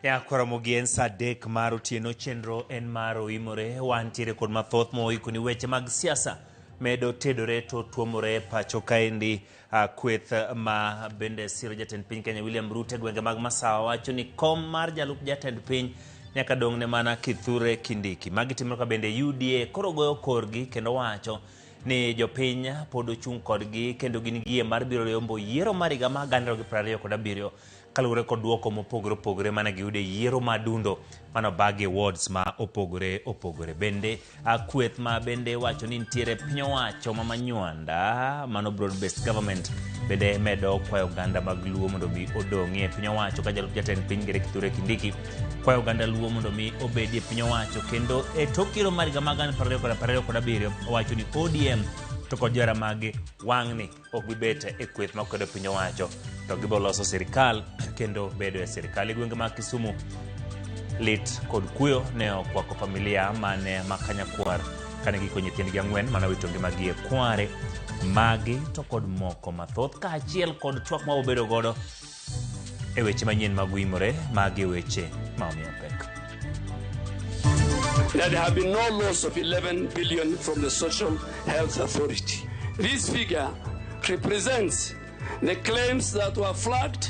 Ya kwaramogi en sa dek mar otieno chenro en mar oimore wantiere kod mathoth moikoni weche mag siasa medo tedore to tuomore pacho kaendi. Kweth ma bende siro jatend piny Kenya William Ruto gwenge mag Masawa wacho ni kom mar jalup jatend piny nyaka dong ne mana Kithure Kindiki. Magi timore ka bende UDA koro goyo korgi kendo wacho ni jopiny pod ochung' kodgi kendo gin gie mar biro yombo yiero mar higa mar 2027 kaluwore kod duoko mopogore opogore mane giyudo yiero madundo mano bagi awards ma opogore opogore. Bende kweth ma bende wacho ni nitiere piny owacho ma manywanda mano broad based government bende medo kwayo oganda mag Luo mondo mi odong'ie piny owacho ka jalup jatend piny Kithure Kindiki kwayo oganda Luo mondo mi obedie piny owacho kendo e tok yiero mar higa mag 2027 owacho ni ODM to kod jara magi wang'ni ok bibet e kweth makwedo piny owacho to gibo loso sirikal kendo bedo e sirikal. E gwenge mag Kisumu lit kod kuyo ne okwako familia mane makanyakwar kane giko nyithindgi 4 mane wito ngimagi e Kware. Magi to kod moko mathoth kaachiel kod twak ma obedo godo e weche manyien mag uimore magi weche ma omiyo pek. There have been no loss of 11 billion from the Social Health Authority. This figure represents the claims that were flagged,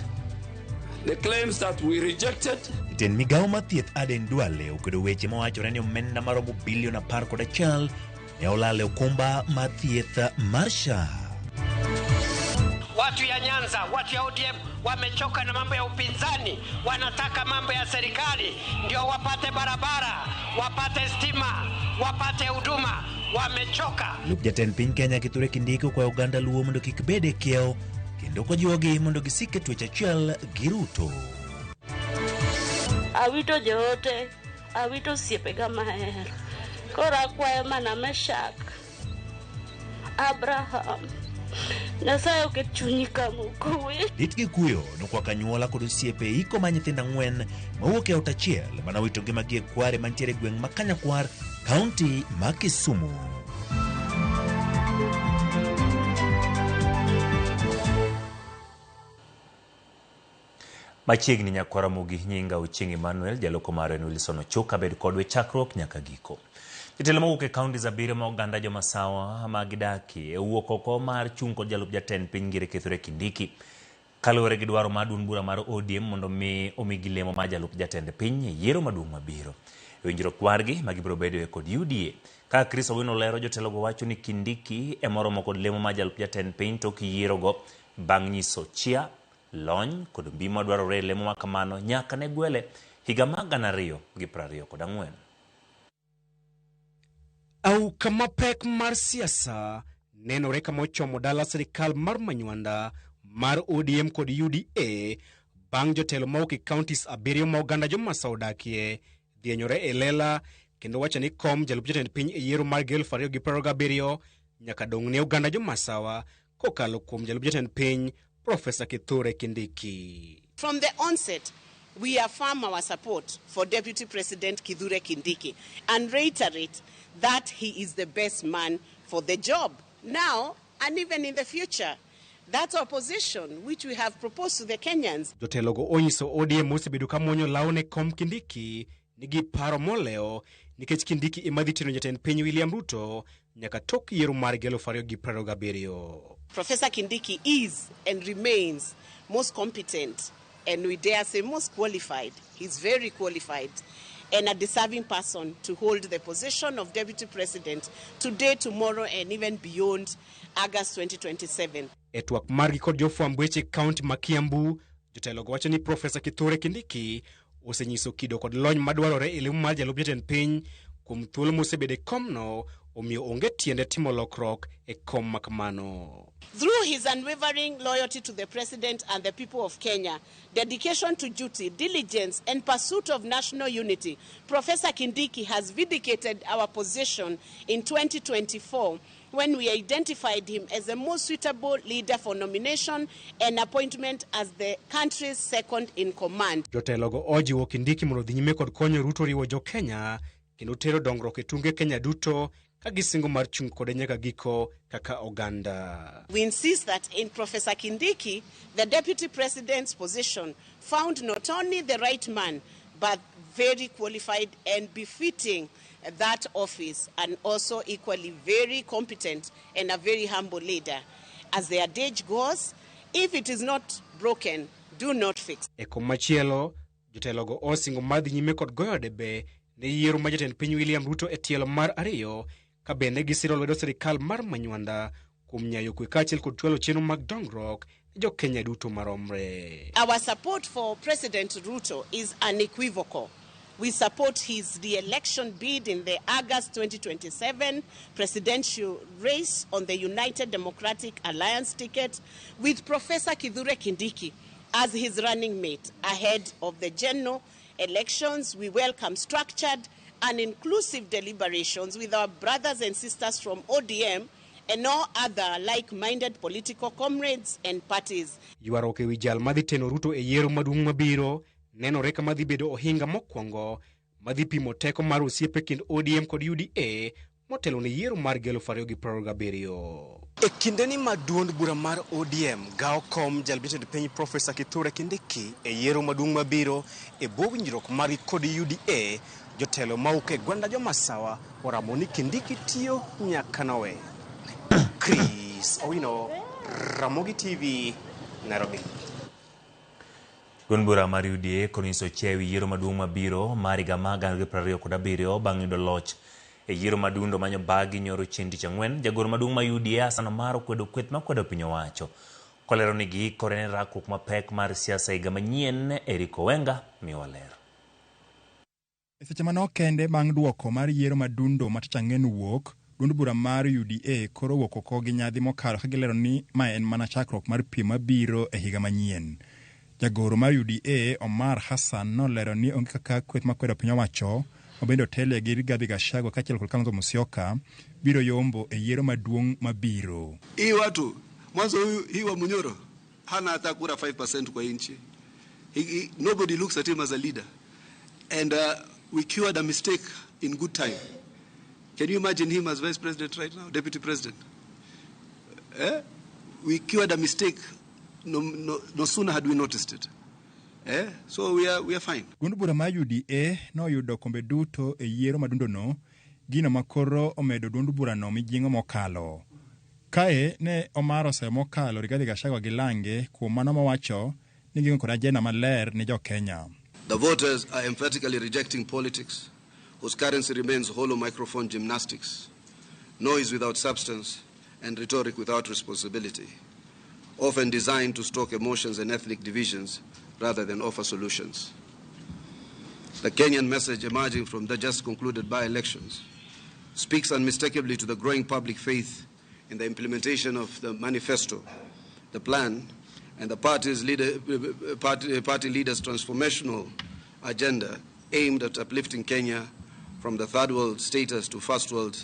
the claims that we rejected. Jatend migawo mathieth Aden Duale okwedo weche mawachore ni omenda maromo bilion 11 ne olal e okumba mathieth mar SHA. Watu ya Nyanza, watu ya ODM wamechoka na mambo ya upinzani, wanataka mambo ya serikali ndio wapate barabara, wapate stima, wapate huduma, wamechoka. Lup jatend piny Kenya Kithure Kindiki kwa oganda Luo mondo kik bede kiewo kendo kojiwogi mondo gisike twech achiel gi Ruto. Awito joote, awito siepega maher. Koro akwayo mana Meshak, Abraham, Nyasaye oket chunyi kamukuwe. Lit gi kuyo nokwako anyuola kod osiepe iko ma nyithindo 4 mawuok e ot achiel manawito ngimagi e Kware mantiere gweng' ma Kanyakwar, kaunti ma Kisumu. Machiegni nyakwaramogi nyinga Ochieng' Emmanuel jaloko mare en Wilson Ochoka bed kodwe chakruok nyaka giko. Jotelo mawuok e kaunti zabiro ma oganda jo Masawa ma gidaki e wuok oko mar chung' kod jalup jatend piny Kithure Kindiki kaluwore gi dwaro mar duond bura mar ODM mondo mi omigi lemo mar jalup jatend piny e yiero maduong' mabiro. E winjruok kwargi ma gibiro bedoe kod UDA ka Chris Owino lero jotelo go wacho ni Kindiki e moromo kod lemo mar jalup jatend piny tok yiero go bang' nyiso chia lony kod mbi madwarore lemo makamano nyaka ne gwele higa mar 2024. Au kama pek mar siasa nenore kama ochomo dala sirikal mar manywanda mar ODM kod UDA bang' jotelo mawuok e counties 7 ma oganda jo Masawa odakie dhienyore e lela kendo wacho ni kom jalup jatend piny e yiero mar 2027 nyaka dong' ne oganda jo Masawa kokalo kuom jalup jatend piny Professor Kithure Kindiki. From the onset, we affirm our support for Deputy President Kithure Kindiki and reiterate that he is the best man for the job now and even in the future. That's our position, which we have proposed to the Kenyans. Jotelo go onyiso ODM osebedo ka muonyo lawne kom Kindiki nigi paro moleo nikech Kindiki ema dhi teno jatend piny William Ruto nyaka tok yiero mar 2027. Professor Kindiki is and remains most competent and we dare say most qualified. He's very qualified and a deserving person to hold the position of Deputy President today, tomorrow and even beyond August 2027. Etwak margi kod jofwamb weche kaunti ma Kiambu, jotelo go wacho ni Professor Kithure Kindiki osenyiso kido kod lony madwarore e lemo mar jalup jatend piny kuom thuolo mosebede komno omiyo onge tiende timo lokrok e kom makamano. Through his unwavering loyalty to the President and the people of Kenya, dedication to duty, diligence, and pursuit of national unity, Professor Kindiki has vindicated our position in 2024 when we identified him as the most suitable leader for nomination and appointment as the country's second in command. Jotelo go ojiwo Kindiki mondo dhi nyime kod konyo Ruto riwo jo Kenya kendo tero dongruok e tunge Kenya duto kagisingo mar chung' kode nyaka giko kaka oganda. We insist that in Professor Kindiki, the Deputy President's position found not only the right man but very qualified and befitting that office, and also equally very competent and a very humble leader. As the adage goes, if it is not broken, do not fix. E kom machielo, jotelogo osingo madhi nyime kod goyo debe ne yiero ma jatend piny William Ruto e tielo mar ariyo, ka bende gisiro lwedo sirikal mar Manywanda kuom nyayo kwe kaachiel kod chwalo chenro mag dongruok ne jo Kenya duto maromre. Our support for President Ruto is unequivocal. We support his re-election bid in the August 2027 presidential race on the United Democratic Alliance ticket, with Professor Kithure Kindiki as his running mate. Ahead of the general elections, we welcome structured and inclusive deliberations with our brothers and sisters from ODM and all other like-minded political comrades and parties. Ywaruok ewi jal madhi teno Ruto e yiero maduong' mabiro nenore ka madhi bedo ohinga mokwongo madhi pimo teko mar osiepe kind ODM kod UDA motelo ne yiero mar 2027. E kindeni ma duond bura mar ODM gawo kom jalbitend piny Professor Kithure Kindiki e yiero maduong' mabiro e bwo winjruok margi kod UDA, jotelo mawuok e gwanda jomasawa oramo ni Kindiki tiyo nyaka nowe. Chris Owino, Ramogi TV, Nairobi. Duond bura mar UDA konyiso chewi yiero maduong' mabiro mar higa mar 2027 bang' yudo loch e yiero madundo manyo bagi nyoro chieng' tich ang'wen. Jagoro maduong' ma UDA Hassan Omar okwedo kweth makwedo piny owacho kolero ni giikore ne rakruok mapek mar siasa higa manyien. Eric Owenga miyowa lero. E seche manok kende bang' duoko mar yiero madundo ma tich ang'wen wuok, duond bura mar UDA koro wuok oko gi nyadhi mokalo ka gilero ni ma en mana chakruok mar piem mabiro e higa manyien. Jagoro mar UDA Omar Hassan nolero ni onge kaka kweth makwedo piny owacho mabende otele gi Rigathi Gachagua kaachiel kod Kalonzo Musyoka biro yombo e yiero maduong' mabiro. Hii watu mwanzo hii wa Munyoro hana hata kura 5% kwa nchi. Nobody looks at him as a leader, and we cured a mistake in good time. Can you imagine him as vice president right now, deputy president? We cured a mistake. No sooner had we noticed it. So we are fine. Duond bura mar UDA no yudo kombe duto e yiero madundo no, gino makoro omedo duond bura no mijing'o mokalo. Kae ne Omar ose mokalo Rigathi Gachagua gi Lange kuom mano mowacho ni gin kod ajenda maler ni jo Kenya. The voters are emphatically rejecting politics whose currency remains hollow microphone gymnastics, noise without substance, and rhetoric without responsibility, often designed to stoke emotions and ethnic divisions rather than offer solutions. The Kenyan message emerging from the just concluded by-elections speaks unmistakably to the growing public faith in the implementation of the manifesto, the plan, and the party leaders' transformational agenda aimed at uplifting Kenya from the third world status to first world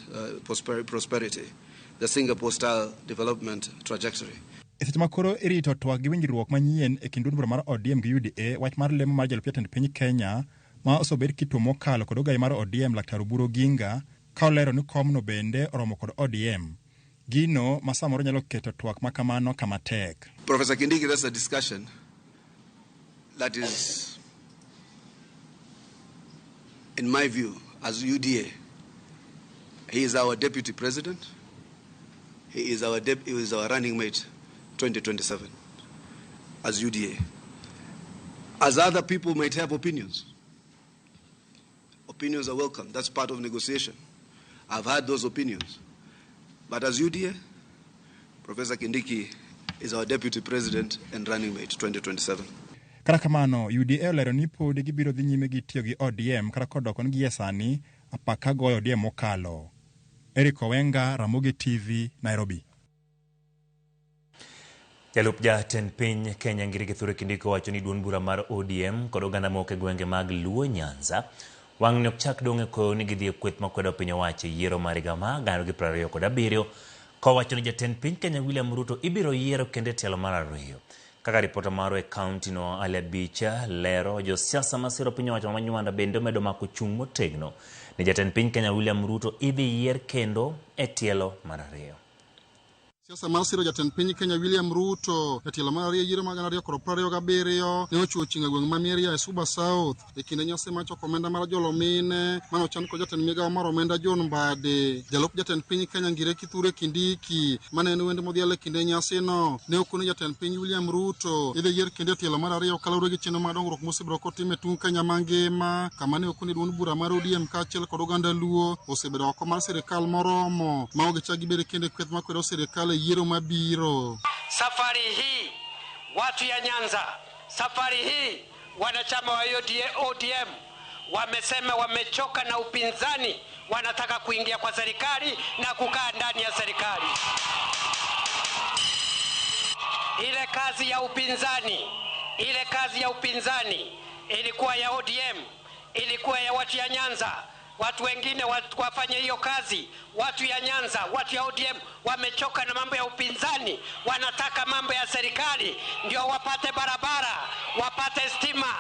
prosperity, the Singapore-style development trajectory. E seche makoro irito twak gi winjruok manyien e kind duond bura mar ODM gi UDA, wach mar lemo mar jalop jatend piny Kenya ma osobed kituo mokalo kod ogai mar ODM Laktar Oburu Oginga ka olero ni komno bende oromo kod ODM. Gino ma samoro nyalo keto twak makamano kama tek. Professor Kindiki, that's a discussion that is, in my view, as UDA, he is our deputy president. He is our running mate 2027 as UDA. As other people might have opinions. Opinions are welcome. That's part of negotiation. I've had those opinions. But as UDA, Professor Kindiki is our deputy president and running mate 2027. Kata kamano, UDA olero ni pod gibiro dhi nyime gi tiyo gi ODM kata kodoko ni gie sani apaka goyo ODM mokalo. Eric Owenga, Ramogi TV, Nairobi. Jalup jatend piny Kenya Ngiri Kithure Kindiki wacho ni duond bura mar ODM kod oganda moko e gwenge mag Luo Nyanza wang' ne ok chak dong' e koyo ni gidhi e kweth makwedo piny owacho yiero mar higa mar 2027 kowacho ni jatend piny Kenya William Ruto ibiro yiero kende tielo mar ariyo. Kaka ripota maro e kaunti no Ale Bicha lero, josiasa masiro piny owacho ma Manywanda bende omedo mako chung' motegno ni jatend piny Kenya William Ruto idhi yier kendo e tielo mar ariyo. Siasa mar siro jatend piny Kenya William Ruto jatelo mar ariyo yiero mag 2027 ne ochuo chinga gweng' ma Mieria e Suba South e kinde nyasi mar choko omenda mar jolomine mane ochan kod jatend migawo mar omenda John Mbadi. Jalup jatend piny Kenya Ngire Kithure Kindiki mane en wendo modhial e kinde nyasino ne okone jatend piny William Ruto idhi yier kinde tielo mar ariyo kaluwore gi chenro mag dongruok mosebiro kotim e tung Kenya mangima kama ne okone duond bura mar ODM kaachiel kod oganda Luo osebedo oko mar sirikal moromo ma onge chak gibed kinde kweth makwedo sirikal yiero mabiro. Safari hii watu ya Nyanza, safari hii wanachama wa ODM wamesema wamechoka na upinzani, wanataka kuingia kwa serikali na kukaa ndani ya serikali. Ile kazi ya upinzani ilikuwa ya ODM, ilikuwa ya watu ya Nyanza. Watu wengine wafanye hiyo kazi. Watu ya Nyanza, watu ya ODM wamechoka na mambo ya upinzani, wanataka mambo ya serikali ndio wapate barabara, wapate stima,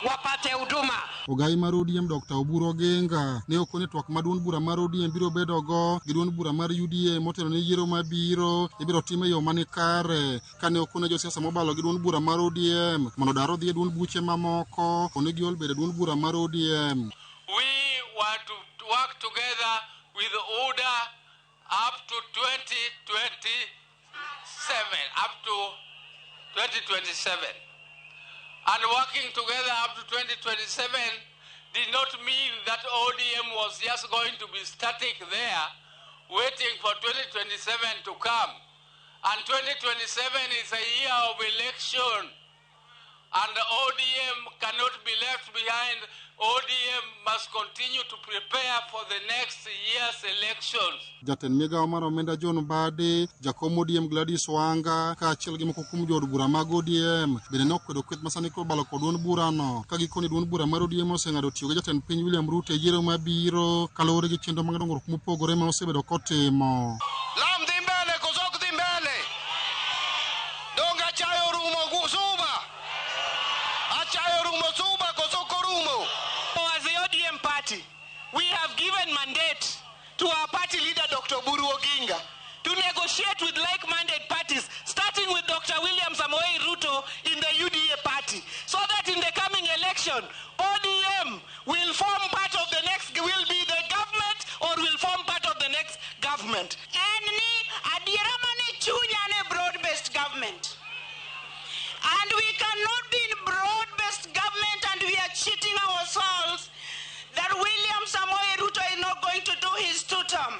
wapate huduma. Ogai mar ODM Dr. Oburu Oginga ne okone twak maduond bura mar ODM biro bedo go gi duond bura mar UDA motelo ne yiero mabiro ibiro time yo mane kare kane okone josiasa mobalo gi duond bura mar ODM mondo daro dhi e duond buche mamoko onegi ol bedo duond bura mar ODM. Want to work together with order up to 2027. And working together up to 2027 did not mean that ODM was just going to be static there, waiting for 2027 to come. And 2027 is a year of election. And the ODM cannot be left behind. ODM must continue to prepare for the next year's elections. Jatend migawo mar omenda John Mbadi, jakom ODM Gladys Wanga, kaachiel gi moko kuom jood bura mag ODM bende ne okwedo kweth masani kobalo kod duond burano ka gikoni duond bura mar ODM oseng'ado tiyo gi jatend piny William Ruto e yiero mabiro kaluwore gi chenro mag dongruok mopogore ma osebedo kotimo. Lam dhi mbele koso ok dhi mbele? Donga chayo rumo Suba? Achayo rumo Suba koso korumo? As the ODM party, we have given mandate to our party leader Dr. Oburu Oginga to negotiate with like-minded parties, starting with Dr. William Samoei Ruto in the UDA party, so that in the coming election, ODM will form part of the next, will be the government or will form part of the next government. And ni adiramane chunyane broad-based government. And we cannot be in broad-based government and we are cheating ourselves that William Samoei Ruto is not going to do his two-term.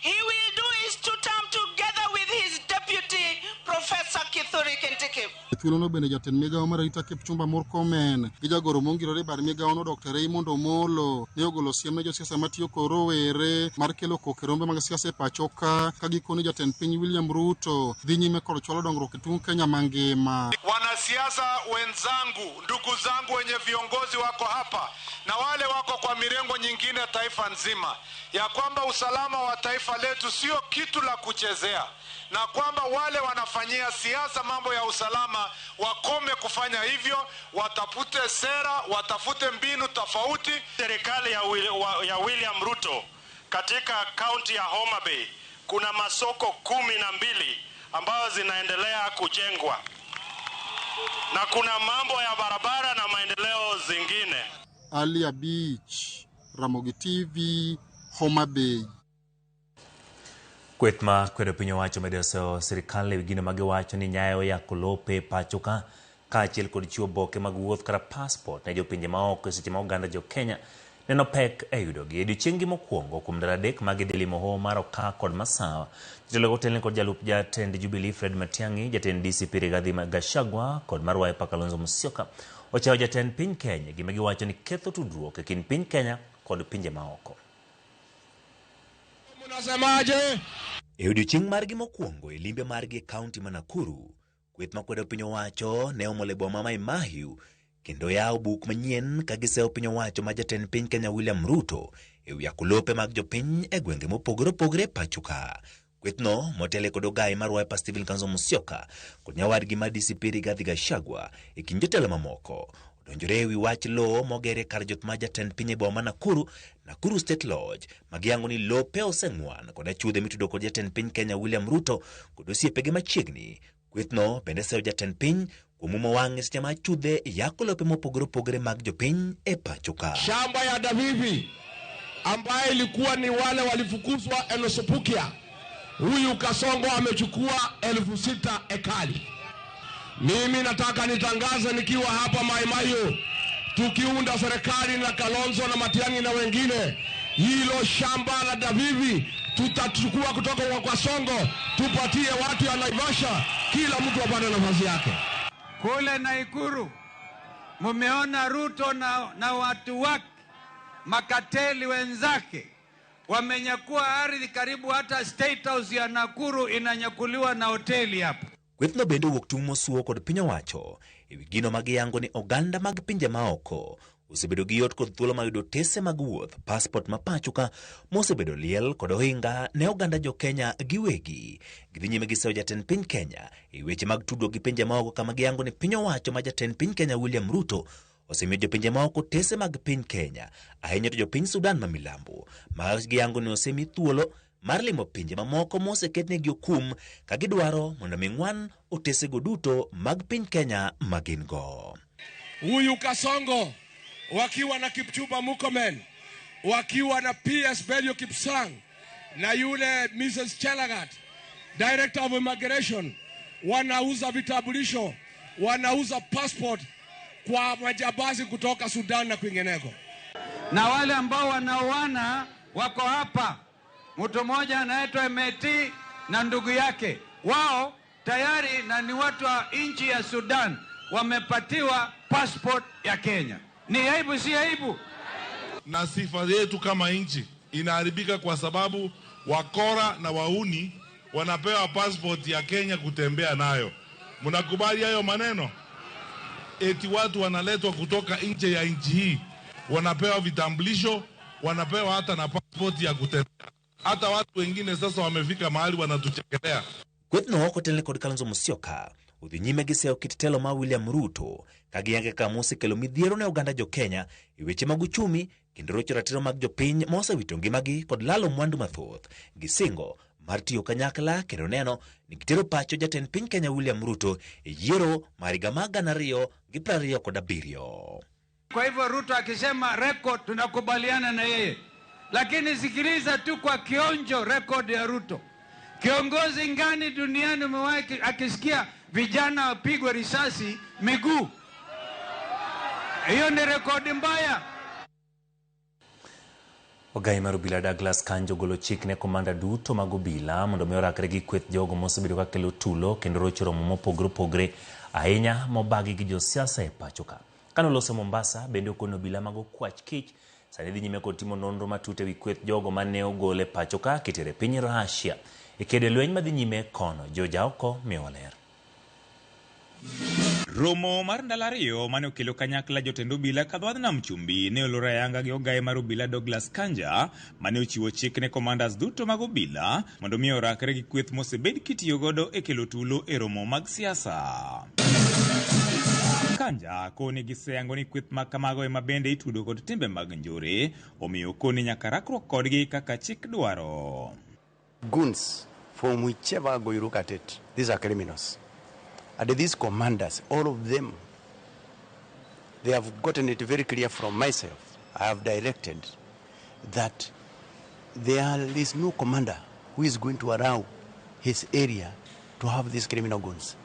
He will do his two-term together with his deputy, Professor Kithure Kindiki. Thuolono bende jatend migawo mar Rita Kipchumba Murkomen gi jagoro mongirore bar migawono Dr. Raymond Omolo ne ogolo siem ne josiasa matiyo kod rowere mar kelo koko e rombe mag siasa e pacho ka gikoni jatend piny William Ruto dhi nyime kod chwalo dongruok e tung Kenya mangima. Wanasiasa wenzangu, ndugu zangu wenye viongozi wako hapa na wale wako kwa mirengo nyingine taifa nzima, ya kwamba usalama wa taifa letu sio kitu la kuchezea, na kwamba wale wanafanyia siasa mambo ya usalama wakome kufanya hivyo, watafute sera, watafute mbinu tofauti. Serikali ya William Ruto katika kaunti ya Homa Bay kuna masoko 12 ambayo zinaendelea kujengwa na kuna mambo ya barabara na maendeleo zingine. Alia Beach, Ramogi TV, Homa Bay. Kweth ma kwedo piny owacho medo sirikal e wigine mag wacho ni nyayo ya kolope pacho ka kaachiel kod chiwo oboke mag wuoth kata passport ne jopinje maoko seche ma oganda jo Kenya neno pek e yudogi. Odiechieng' mokwongo kuom ndalo adek mag limo hoho mar Oka kod Masawa, jotelo otelne kod jalup jatend Jubilee Fred Matiang'i, jatend DCP Rigathi Gachagua kod mar Wiper Kalonzo Musyoka ochayo jatend piny Kenya gima giwacho ni ketho tudruok e kind piny Kenya kod pinje maoko. Munasemaje? E odiechieng' margi mokwongo e limbe margi e kaunti ma Nakuru, kweth makwedo piny owacho ne omole boma ma Mahiu kendo yawo buk manyien ka gisewo piny owacho ma jatend piny Kenya William Ruto e wi kolope mag jopiny e gwenge mopogore opogore pacho ka. Kwethno motele kod ogai mar Wiper Stephen Kalonzo Musyoka kod nyawadgi ma DCP Rigathi Gachagua e kind jotelo mamoko odonjore ewi wach lo mogere kar joth ma jatend piny e boma Nakuru State Lodge magiyango ni lope oseng'wan kod achudhe mitudo kod jatend piny Kenya William Ruto kod osiepege machiegni. Kwethno bende seyo jatend piny kuom umo wang'e seche ma achudhe yako lope mopogore opogore mag jopiny e pacho ka. Shamba ya Davivi ambaye ilikuwa ni wale walifukuzwa Enosupukia, huyu Kasongo amechukua 6,000 ekari. Mimi nataka nitangaze nikiwa hapa Mai Mahiu, tukiunda serikali na Kalonzo na Matiang'i na wengine, hilo shamba la Davivi tutachukua kutoka kwa Kasongo, tupatie watu ya Naivasha, kila mtu apate nafasi yake. Kule Naikuru mumeona Ruto na watu wake makateli wenzake wamenyakua ardhi karibu hata State House ya Nakuru inanyakuliwa na hoteli hapo. Kwethno bende wuok tung' mosuo kod piny owacho ewi gino magiyango ni oganda mag pinje maoko osebedo gi yot kod thuolo mayudo tese mag wuoth passport ma pacho ka mosebedo liel kod ohinga ne oganda jo Kenya giwegi. Gidhi nyime giseyo jatend piny Kenya e weche mag tudruok gi pinje maoko kama giyango ni piny owacho ma jatend piny Kenya William Ruto osemiyo jopinje maoko tese mag piny Kenya, ahinya to jopiny Sudan ma milambo ma giyango ni osemi thuolo mar limo pinje mamoko moseketnegi okum ka gidwaro mondo ming'wan otesego duto mag piny Kenya magin go. Huyu Kasongo wakiwa na Kipchumba Murkomen, wakiwa na PS Belio Kipsang na yule Mrs. Chelagat, Director of Immigration, wanauza vitambulisho, wanauza passport kwa majambazi kutoka Sudan na kwingineko. Na wale ambao wanaoana wako hapa, mtu mmoja anaitwa Meti na ndugu yake, wao tayari na ni watu wa nchi ya Sudan wamepatiwa passport ya Kenya. Ni aibu si aibu? Na sifa yetu kama nchi inaharibika kwa sababu wakora na wauni wanapewa passport ya Kenya kutembea nayo. Mnakubali hayo maneno? Eti watu wanaletwa kutoka nje ya nchi hii, wanapewa vitambulisho, wanapewa hata na passport ya kutembea. Hata watu wengine sasa wamefika mahali wanatuchekelea. Kwethno kotelne kod Kalonzo Musyoka udhi nyime giseyo kit telo ma William Ruto kagiyange ka mosekelo midhiero ne oganda jo Kenya e weche mag uchumi kendo rocho ratiro mag jopiny mosewito ngimagi kod lalo mwandu mathoth. Gisingo mar tiyo kanyakla kendo neno ni gitero pacho jatend piny Kenya William Ruto e yiero mar higa mag 2027. Kwa hivyo Ruto akisema record tunakubaliana na yeye, lakini sikiliza tu kwa kionjo record ya Ruto. Kiongozi ngani duniani umewahi akisikia vijana wapigwe risasi miguu? Hiyo ni rekodi mbaya. Ogai mar obila Douglas Kanjo golo chik ne komanda duto mag obila mondo mi orakre gi kweth jogo mosebedo ka kelo tulo kendo rocho romo mopogore opogore ahinya mobagi gi josiasa e pacho ka. Kanoloso Mombasa bende okono obila mag okwach kich sani dhi nyime kod timo nonro matut ewi kweth jogo mane ogole pacho ka kitere piny Russia e kedo lweny madhi nyime kono. Joja oko miwaler. Romo mar ndalo ariyo mane okelo kanyakla jotend obila kadwadh nam chumbi ne oloro ayanga gi ogai mar obila Douglas Kanja mane ochiwo chik ne commanders duto mag obila mondo mi orakre gi kweth mosebed kitiyo godo e kelo tulo e romo mag siasa. Kanja koni giseyango ni kweth ma kamago ema bende itudo kod timbe mag njore, omiyo koni nyaka rakruok kodgi kaka chik dwaro. Goons from whichever go you look at it, these are criminals. And these commanders, all of them, they have gotten it very clear from myself. I have directed that there is no commander who is going to allow his area to have these criminal goons.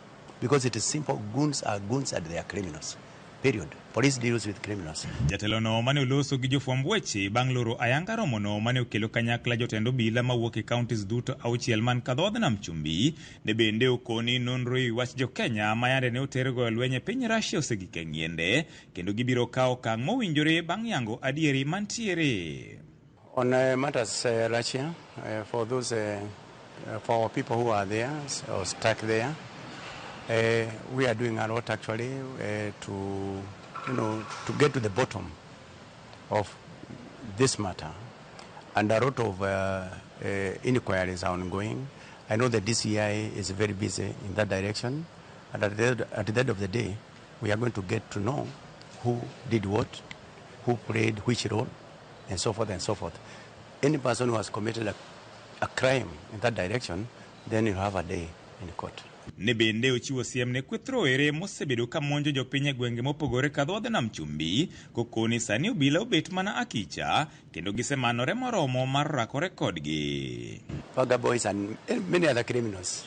Because it is simple, goons and they are criminals. Period. Police deals with criminals. Jatelo no mane oloso gi jofwamb weche bang' loro ayanga romo no mane okelo kanyakla jotend obila mawuok e counties duto auchiel man kadhodh nam chumbi ne bende okoni nonro e wach jo Kenya ma yande ne otergo e lweny e piny Russia osegike ng'iende kendo gibiro kawo okang' mowinjore bang' yango adieri mantiere. On matters Russia, for those for our people who are there or stuck there, we are doing a lot actually to get to the bottom of this matter, and a lot of inquiries are ongoing. I know the DCI is very busy in that direction, and at the end of the day, we are going to get to know who did what, who played which role, and so forth and so forth. Any person who has committed a crime in that direction, then you'll have a day in court. Ne bende ochiwo siem ne kweth rowere mosebedo ka monjo jopiny e gwenge mopogore kadhodhe nam chumbi kokoni sani obila obet mana akicha kendo gisemanore moromo mar rakore kodgi. Vaga boys and many other criminals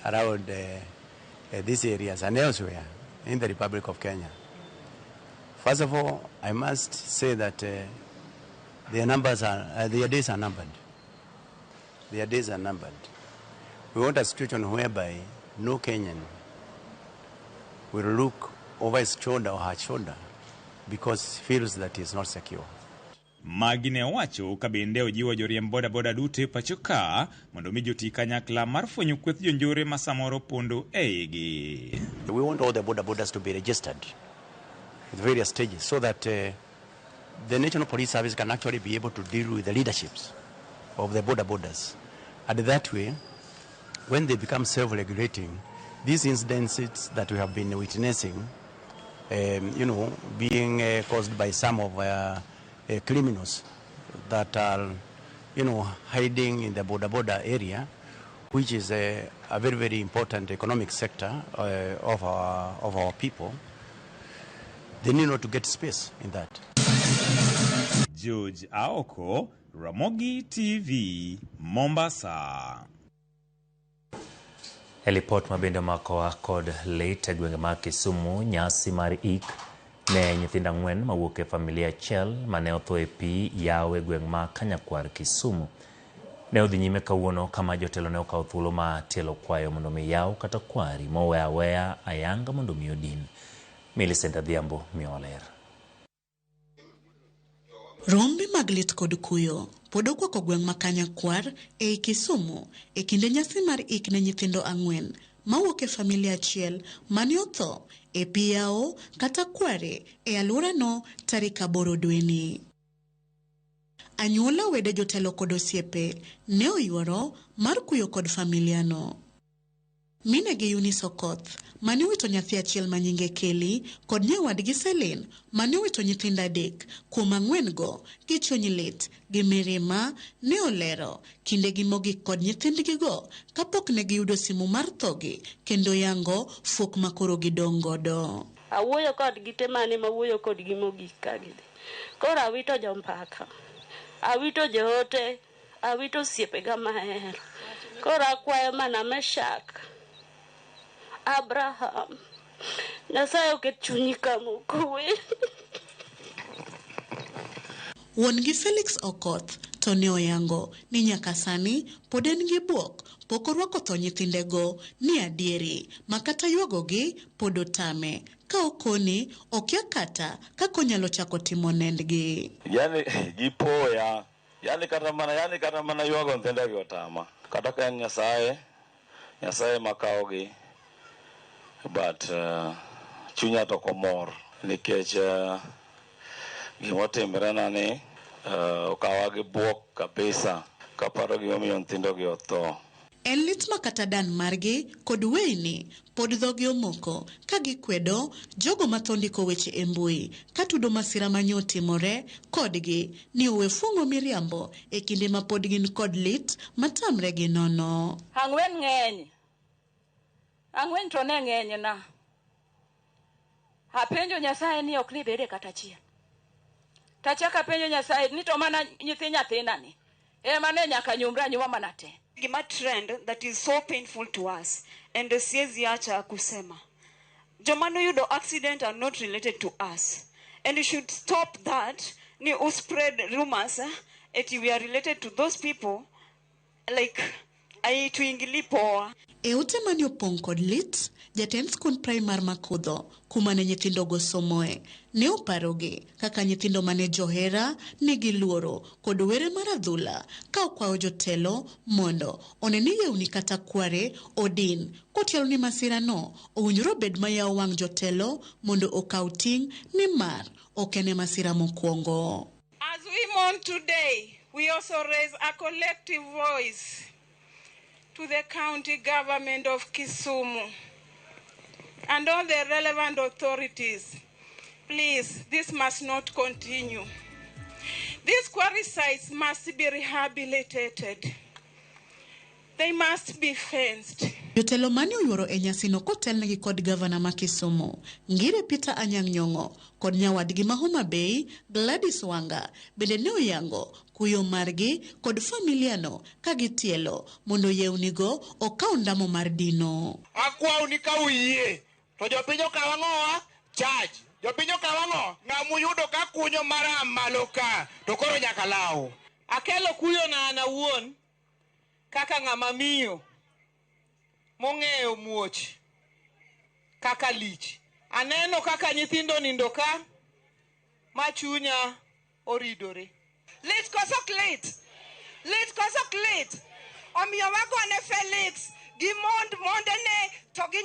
around these areas and elsewhere in the Republic of Kenya. First of all, I must say that their days are numbered. Their days are numbered. We want a situation whereby no Kenyan will look over his shoulder or her shoulder because he feels that he is not secure. Magine owacho ka bende ojiwo joriemb boda duto pachoka mondo mi joti kanyakla mar fwenyo kweth jonjore ma samoro pondo eigi. We want all the bodas to be registered at various stages so that the National Police Service can actually be able to deal with the leaderships of the bodas. And that way, when they become self-regulating, these incidents that we have been witnessing, being caused by some of criminals that are, hiding in the boda area, which is a very, very important economic sector of our people, they need not to get space in that. George Aoko, Ramogi TV, Mombasa. Helipot mabende makoa kod late gwenge ma Kisumu nyasi mar ik ne nyithinda ng'wen mawuok e familia achiel mane otho e pi yawe gweng ma Kanyakwar Kisumu. Ne odhi nyime kawuono kama jotelo ne okawo thuolo ma tielo kwayo mondo mi yaw kata kwari mowe aweya ayanga mondo mi odin. Millicent Adhiambo mioler. Rombe mag lit kod kuyo pod okwako gweng ma Kanyakwar e Kisumu e kinde nyasi mar ik ne nyithindo ang'wen mawuok e familia achiel mane otho e pi yawo kata kware e alworano tarik 8 dweni. Anyuola, wede, jotelo kod osiepe ne oyuoro mar kuyo kod familiano. Mine gi Eunice Okoth mane wito nyathi achiel manyinge Kelly kod nyawadgi Selin mane wito nyithindo 3 kuom 4 go gi chuny lit gi mirima ne olero kinde gi mogik kod nyithindgi go kapok ne giyudo simu mar thogi kendo yango fuok makoro gidong godo. Awuoyo kod gite mane mawuoyo kod gi mogik kagi. Koro awito jompaka, awito joote, awito osiepega mahero. Koro akwayo mana Meshak, Abraham, Nyasaye oket chunyi kamo kowe. Wuongi Felix Okoth to ne oyango ni nyaka sani pod en gi buok pok orwako tho nyithindego ni adieri makata yuagogi pod otame ka okoni okia kata kako nyalo chako timo nendgi. Yani gipoya, yani kata mana yuago nyithindegi otama kata ka Nyasaye makaogi, but chunya to komor nikech gimotimre na ni okawa gi buok kabisa kaparo gimomiyo nyithindogi otho. En lit makata dan margi kod weini pod dhogi omoko ka gikwedo jogo mathondiko weche e mbui katudo masira manyo otimore kodgi ni owe fuong'o miriambo e kinde ma pod gin kod lit matamre gi nono. Ang'wen to ne ng'eny na. Apenjo Nyasaye ni ok ni bede kata achiel. Tachaka penjo Nyasaye ni to mana nyathina ni ema ne nyaka nyumra nyuma mana te. Gima trend that is so painful to us and siezi acha kusema. Joma noyudo accident are not related to us and you should stop that. Ni spread rumors that we are related to those people like tuingili poa. E ute mani opong' kod lit, jatend skund primar Makudho kuma ne nyithindo go somoe ne oparogi kaka nyithindo mane johera nigi luoro kod were mar adhula ka okwayo jotelo mondo oneni yewni kata kware odin kotielo ni masira no owinjore bed mayawo wang' jotelo mondo okaw ting' ni mar okene masira mokwongo. As we mourn today, we also raise a collective voice to the county government of Kisumu and all the relevant authorities, please, this must not continue. These quarry sites must be rehabilitated. They must be fenced. Jotelo mane oyuoro e nyasino kotelnegi kod gavana ma Kisumu, Ngire Peter Anyang' Nyong'o, kod nyawadgi ma Homa Bay, Gladys Wanga, bende ne oyango kuyo margi kod familiano ka gitielo mondo yeunigo okaw ndamo mar dino. Akwaw ni ka uyie, to jopiny okaw ang'owa charge. Jopiny okaw ang'o ng'amuyudo ka kunyo mara malo ka, to koro nyaka law. Akelo kuyo na an awuon kaka ng'ama miyo mong'eyo muoch kaka lich. Aneno kaka nyithindo nindo ka ma chunya oridore. Lit koso klit. Omiyo wagone Felix gi mondene to gi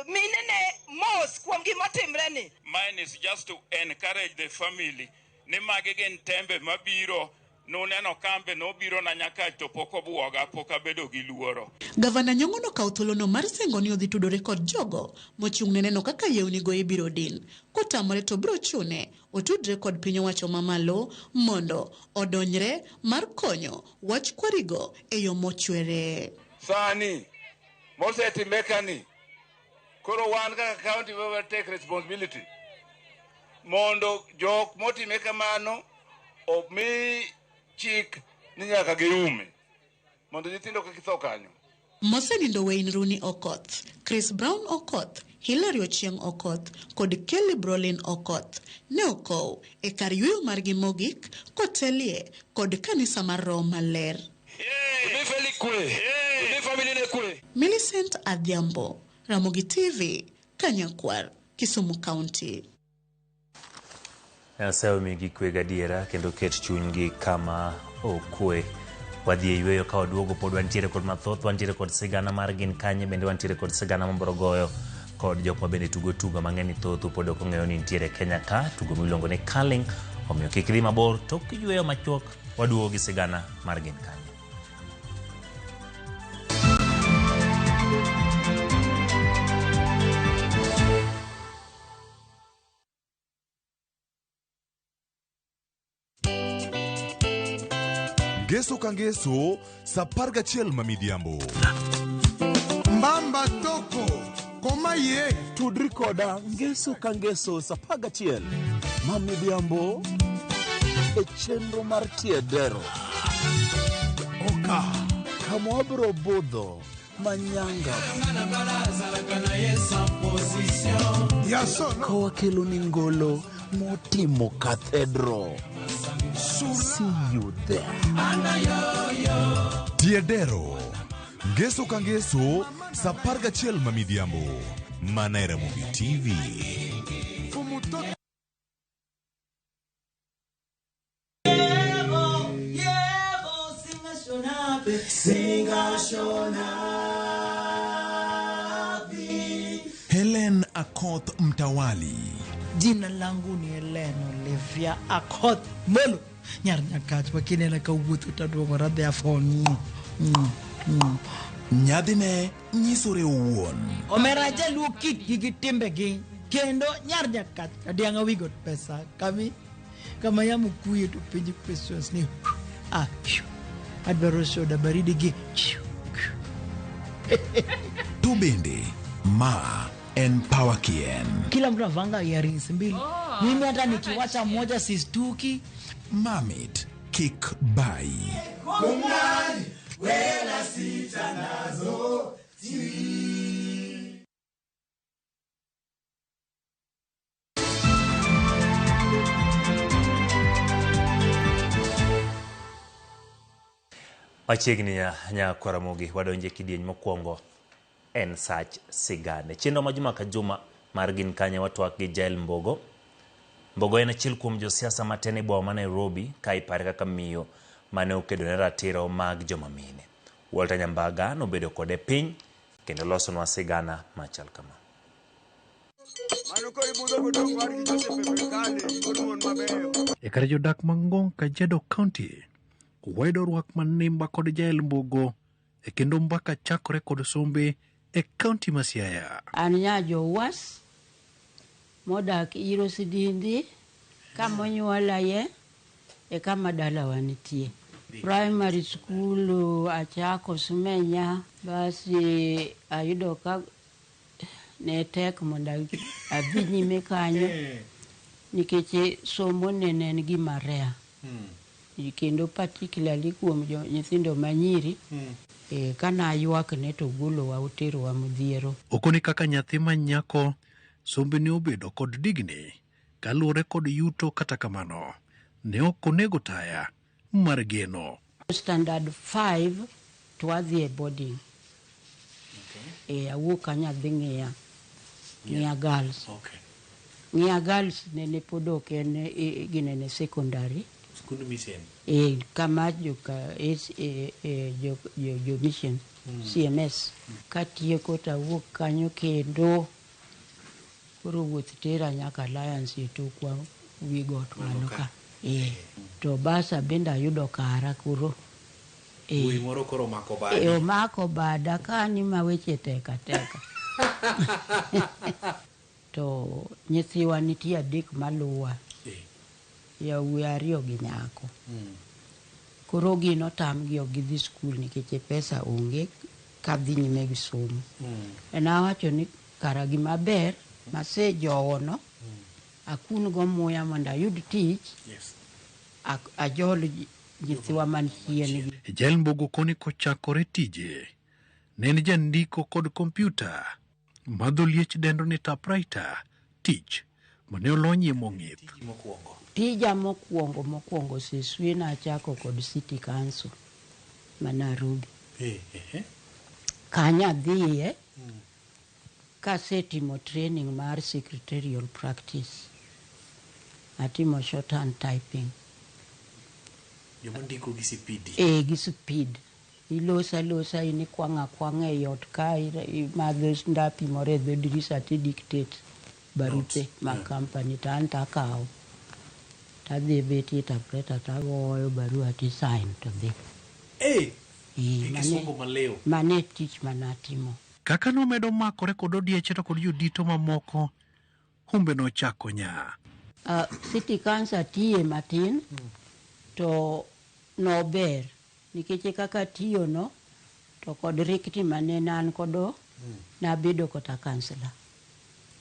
minene mos kuom gimotimre ni. Mine is just to encourage the family. Ne magi gen tembe mabiro nuneno kambe no biro na nyaka to poko buoga poka bedo gi luoro. Gavana Nyong'o nokawo thuolono mar singo ni odhi tudore kod jogo mochung' ne neno kaka yeunigo ibiro din. Kotamore to biro chune otudre kod piny owacho mamalo mondo odonjre mar konyo wach kwarigo e yo mochwere. Sani mosetimekani koro wan kaka county we will take responsibility mondo jok motime kamano omi chik ni nyaka giume mondo nyithindo kik tho kanyo. Mosenindo Wayne Rooney Okoth, Chris Brown Okoth, Hilary Ochieng Okoth kod Kelly Brolin Okoth ne okow e kar yueyo margi mogik kotelie kod kanisa mar Roho Maler. Millicent Adhiambo, Ramogi TV, Kanyakwar, Kisumu County. Sayo migi kwega diera kendo ket chunygi kama okwe. Wadhi yueyo ka waduogo pod wantiere kod mathoth, wantiere kod sigana mar gin kanye, bende wantiere kod sigana mamboro goyo kod jokma bende tugo mang'eni thothu pod ok ong'eyo ni nitiere Kenya ka, tugo miluongo ni curling. Omiyo kik dhi mabor, tok yueyo machuok waduogo gi sigana mar gin kanye. Geso kangeso saparga chiel mamidhiambo. Mbamba toko koma ye tudri koda ngeso kangeso saparga chiel mamidhiambo e chenro mar tiedero. Oka kama wabro budho manyanga kowa kelo ni ngolo motimo cathedral. See you there. Tiedero. Geso kangeso saparga chiel mamidhiambo. Mana Ramogi TV. Helen Akoth Mtawali. Jina langu ni Helen Olivia Akoth Molo. Nyar nyakach wakinena ka wuotho taduogo radhe afoni. Nyadine nyisore owuon. Omera jaluo kitgi gi timbegi kendo nyar nyakach adianga wigot pesa kama yamo kuye to penj questions ni adwaro soda baridi gi to bende ma en Power Kien. Kila mtu avanga earrings mbili. Mimi hata nikiwacha moja sistuki. Mamit kick by. Kungani wela sita nazo ti. Machiegni nya Ramogi wadonje kidieny mokwongo en sach sigane. Chenro ma juma ka juma mar gin kanye watwak gi Jael Mbogo. Mbogo en achiel kuom josiasa matene boma ma Nairobi ka ipare kaka miyo mane okedo ne ratiro mag joma mine. Walter Nyambaga nobedo kode piny kendo losonwa sigana machal kama. E kar jodak mang'ong Kajiado County, wedo rwak manimba kod Jael Mbogo e kendo mbaka chakore kod sombe e kaunti ma Siaya. An nyajo was modak iro sidindi kama nyuola ye e kama dala wanitie. Primary school achako Sumenya, basi ayudo ka ne tek mondo adhi nyime kanyo nikech somo ne en gima rare. Kendo particularly kuom nyithindo manyiri kana ywak ne to golowa oterowa modhiero. Okoni kaka nyathi manyako sombe ne obedo kod digni kaluwore kod yuto, kata kamano ne ok onego taya mar geno. Standard 5 to wadhi e boarding. Awuok kanyo adhi ng'iya girls. Ng'iya girls ne pod ok en ginene secondary. Skund mission. Kama jo mission CMS. Katieko to awuok kanyo kendo koro wuoth tera nyaka Alliance Itokwa wi got mano ka. To basa bende ayudo kara koro. Ui moro koro mako bada. Omako bada kani ma weche teka. To nyithiwa nitie adek maluwa. Yawuoyi 2 gi nyako. Koro gino tamgi ok gidhi skul nikech pesa onge kadhi nyime gi somo. Nawacho ni kara gima ber masejowono akun go muya mondo ayud tich. Ajol nyithiwa manchien. Jael Mbogo koni kochakore tije ne en jandiko kod kompyuta madholiech dendo ni typewriter, tich mane olonyie mong'ith. Tija mokwongo seswe na achako kod City Council ma Nairobi. Kanya adhiye kasetimo training mar secretarial practice. Atimo shorthand typing. Jomandiko gi speed. Gi speed. Ilosa ini kwanga e yot ka imadho ndapi more dho dirisa ti dictate barupe ma company ta kao. Tadhi beti interpreter tagoyo barua ti sign to dhi. Kisomo maleo. Mane tich manatimo. Kaka nomedo makore kod odieche to kod jodito mamoko, humbe nochako nya. City Council tiye matin to nober nikech kaka tiyo no to kod rikti mane nan kodo nabedo kota kansela.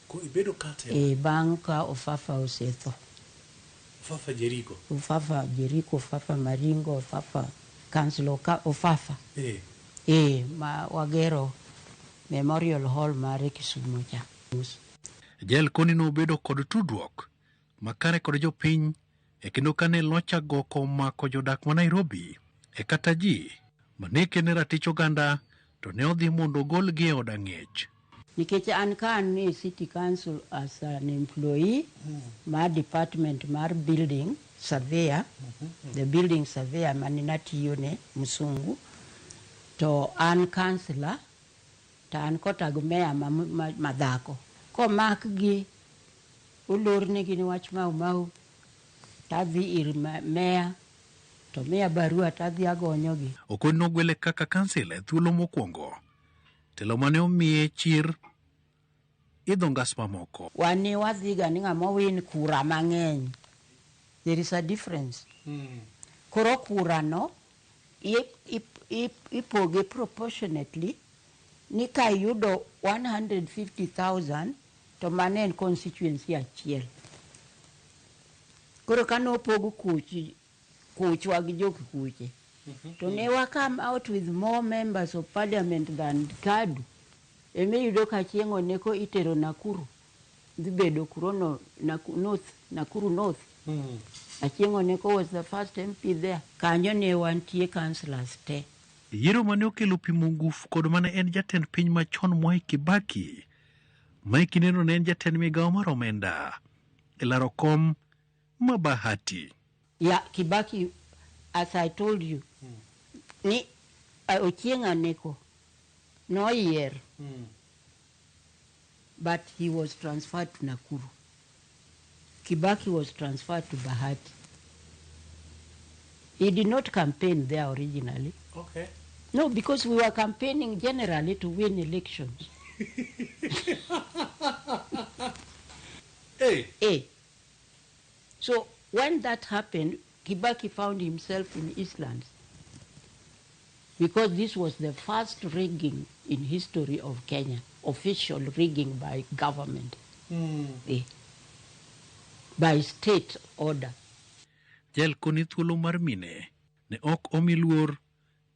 Ko ibedo kansela? Bang' ka Ofafa osetho. Ofafa Jericho. Ofafa Jericho, Ofafa Maringo, Ofafa kansela Ofafa. Ma wagero Memorial Hall mare Kisumu cha. Jael koni nobedo kod tudruok makare kod jopiny kendo kane locha goko mako jodak ma Nairobi kata ji maneke ne ratich oganda to ne odhi mondo golgi e od ang'ech. Nikech an kan ni City Council as an employee mar department mar building surveyor, the building surveyor mani natiyo ne Musungu, to an councillor to an kotago meya madhako. Komak gi olornegi ni wach mau tadhi ir meya to meya barua tadhi agonyogi. Okoni nogwele kaka kansela e thuolo mokwongo, telo mane omiye chir idho ngas mamoko. Wani wadhiga ni ng'ama win kura mang'eny. There is a difference. Koro kura no ipoge proportionately ni ka yudo 150,000 to mane en constituency achiel. Koro kano pogo kuchwa gi jok kuche. To ne wa come out with more members of parliament than Kadu. Eme yudo ka chieng'o neko itero Nakuru. Dhi bedo kurono Nakuru North. Achieng'o neko was the first MP there. Kanyo ne wantie councillors te. Yiero mane okelo pimo ngufu kod mane en jatend piny machon Mwai Kibaki. Mike Neno ne en jatend migawo mar omenda e laro kom ma Bahati. Kibaki, as I told you, ni Ochieng' Aneko no year, but he was transferred to Nakuru. Kibaki was transferred to Bahati. He did not campaign there originally. Okay. No, because we were campaigning generally to win elections. Hey. So when that happened, Kibaki found himself in Eastlands, because this was the first rigging in history of Kenya, official rigging by government, by state order. Jal koni thuolo mar mine ne ok omi luor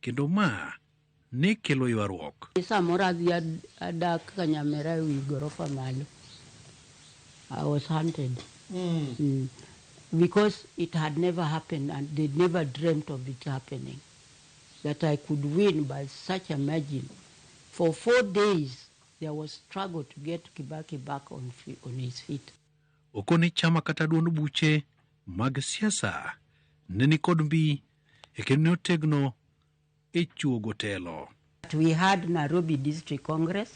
kendo ma ne kelo ywaruok. Samoro adhi adak Kanyamera ewi gorofa malo. I was hunted. Because it had never happened and they never dreamt of it happening. That I could win by such a margin. For 4 days, there was struggle to get Kibaki back on his feet. Okoni chama kata duond buche mag siasa ne ni kod mbi e kendo tegno e chuogo telo. We had Nairobi District Congress,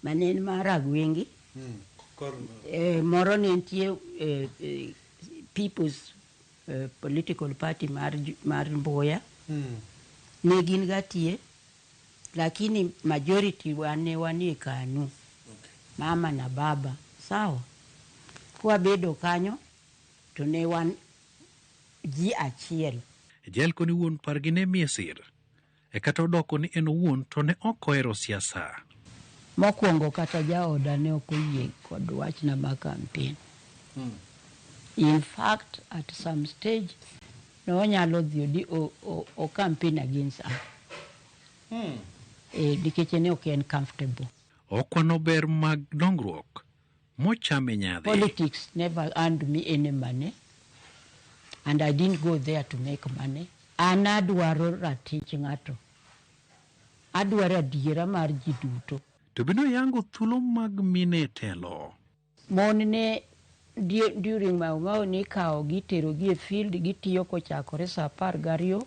manen maragwengi, moro nentie People's Political Party mar Mboya, ne gin gatie, lakini majority wanie KANU, mama na baba, sawa. Kwa bedo kanyo, to ne wan ji achiel. Jal koni wuon pargi ne miesir, e kata odoko ni en wuon to ne ok ohero siasa. Mokwongo kata jaoda ne ok oyie kod wach na ma campaign. In fact, at some stage, no onyalo dhi o campaign against us. Nikech ne ok en comfortable. Okwano ber mag dongruok mochame nyadhi. Politics never earned me any money, and I didn't go there to make money. An adwaro ratich ng'ato. Adwaro adiera mar ji duto. To bino yango thuolo mag mine telo. Mon ne during Mau ni kao gitero gi e field gitiyo kochakore saa 12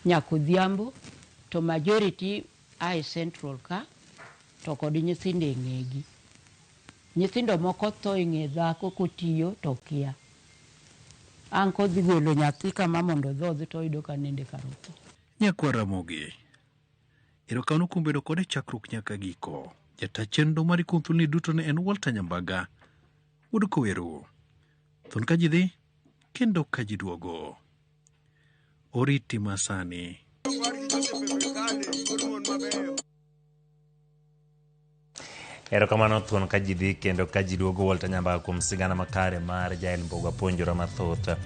nyaka odhiambo, to majority ai central ka to kod nyithindo e ng'egi. Nyithindo moko tho e ng'e dhako kotiyo to kia. An kodhi golo nyathi kama mondo dhodhi to oyudo ka nende karopo. Nyakwara Mogi, erokamano kuom bedo kode chakruok nyaka giko. Jata chenro mar kunthulni duto ne en Walter Nyambaga. Wuod Kowero. Thon ka ji dhi kendo ka ji duogo. Oriti masani. Erokamano thuon ka ji dhi kendo ka ji duogo. Walter Nyambaga kuom sigana makare mar Jael Mbogo puonjora mathoth.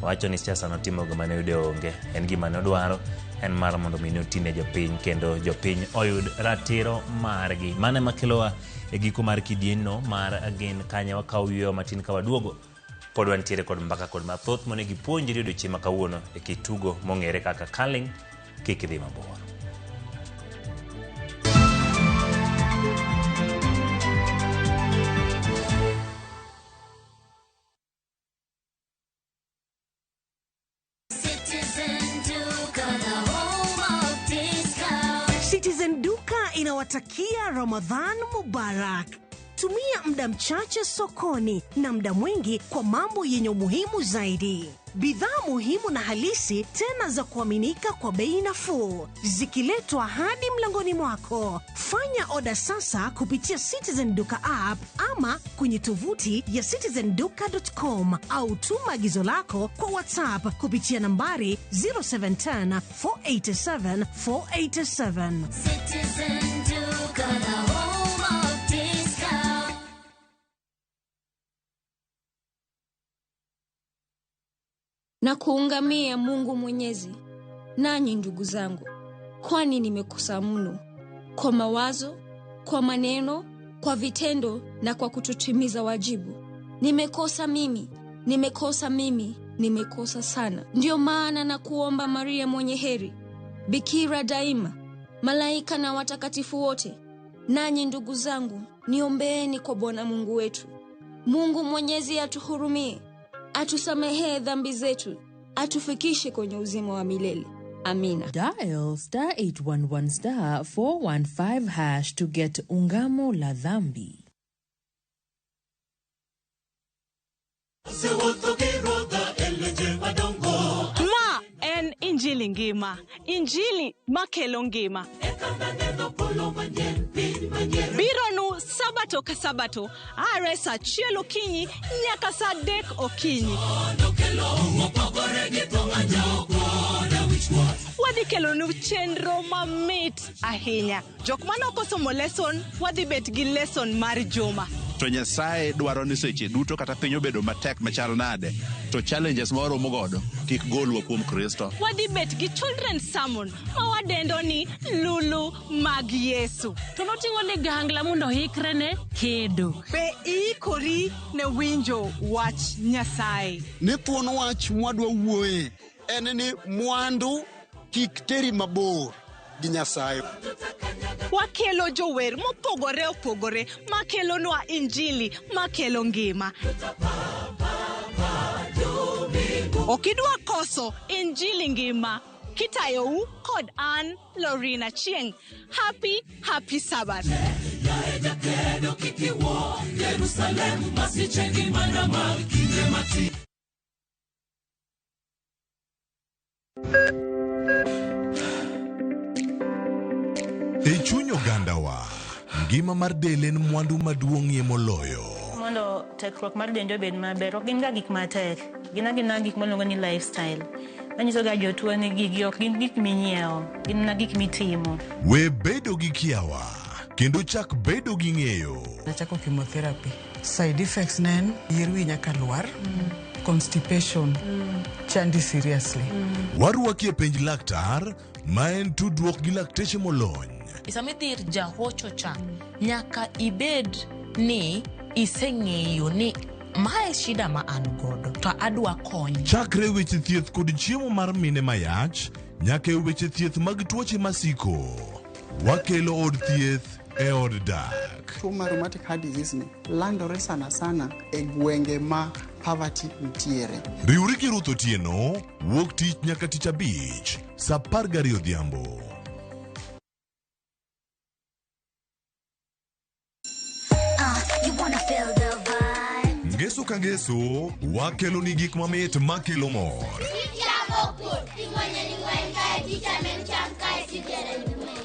Wacho ni siasa notimo gima ne yude onge. En gima ne odwaro en mar mondo mi otine jopiny kendo jopiny oyud ratiro margi. Mane makelowa e giko mar kidienno mar Agin Kanye wakaw yweyo matin ka waduogo. Pod wantiere kod mbaka kod mathoth mone gipuonjri odiochieng' ma kawuono e kitugo mong'ere kaka curling. Kik idhi mabor. Citizen Duka inawatakia Ramadhan Mubarak. Tumia muda mchache sokoni na muda mwingi kwa mambo yenye umuhimu zaidi. Bidhaa muhimu na halisi tena za kuaminika kwa bei nafuu, zikiletwa hadi mlangoni mwako. Fanya oda sasa kupitia Citizen Duka app ama kwenye tovuti ya citizenduka.com au tuma agizo lako kwa WhatsApp kupitia nambari 0710 487 487. Citizen Duka, the home of discount. Na kuungamia Mungu Mwenyezi, nanyi ndugu zangu, kwani nimekosa mno kwa mawazo, kwa maneno, kwa vitendo na kwa kutotimiza wajibu. Nimekosa mimi, nimekosa sana. Ndio maana na kuomba Maria mwenye heri, Bikira daima, malaika na watakatifu wote, nanyi ndugu zangu, niombeeni kwa Bwana Mungu wetu. Mungu Mwenyezi atuhurumie, atusamehe dhambi zetu, atufikishe kwenye uzima wa milele. Amina. Dial *811 415# to get ungamo la dhambi. Ma en injini Injili ngima, Injili makelo ngima. Bironu sabato ka sabato, are sa achiel okinyi nyaka sa 3 okinyi. Wadhi kelonu chenro mamit ahinya. Jok manok osomo lesson, wadhi bet gi lesson mar juma. To Nyasaye dwaro ni seche duto kata piny obedo matek machal nade, to challenges ma waromo godo kik golwa kuom Kristo. Wadhi bet gi children's sermon ma wadendo ni Lulu mag Yesu. To noting'o ligangla mondo hikre ne kedo. Be ikori ne winjo wach Nyasaye. Ne thuon wach mwadwa wuoye en ni mwandu kik teri mabor gi Nyasaye. Wakelo jower mopogore opogore makelo nwa Injili makelo ngima. Okidwa koso Injili ngima kitayou kod an Lorina Chieng. Happy Sabbath. E chuny ogandawa, ngima mar del en mwandu maduong'ie moloyo. Mondo tekruok mar dende obed maber, ok gin ga gik matek. Gin gik maluongo ni lifestyle. Manyiso ga jotuo ni gigi ok gin gik minyiewo, gin na gik mitimo. We bedo gi kiawa, kendo chak bedo gi ng'eyo. Nachako chemotherapy. Side effects nen, yier wi nyaka lwar, constipation, chandi seriously. Warwaki e penj laktar, ma en tudruok gi lakteche molony. Isamidhir jahocho cha, nyaka ibed ni iseng'eyo ni mae shida ma an godo, to adwa kony. Chakre weche thieth kod chiemo mar mine mayach, nyaka e weche thieth mag tuoche masiko. Wakelo od thieth e od dak. Tuo mar rheumatic heart disease ni landore sana e gwenge ma poverty ntiere. Riwri gi Ruth Otieno, wuok tich nyaka tich abich, sa 12 odhiambo. Ngeso ka ngeso, wakelo ni gik mamit makelo mor.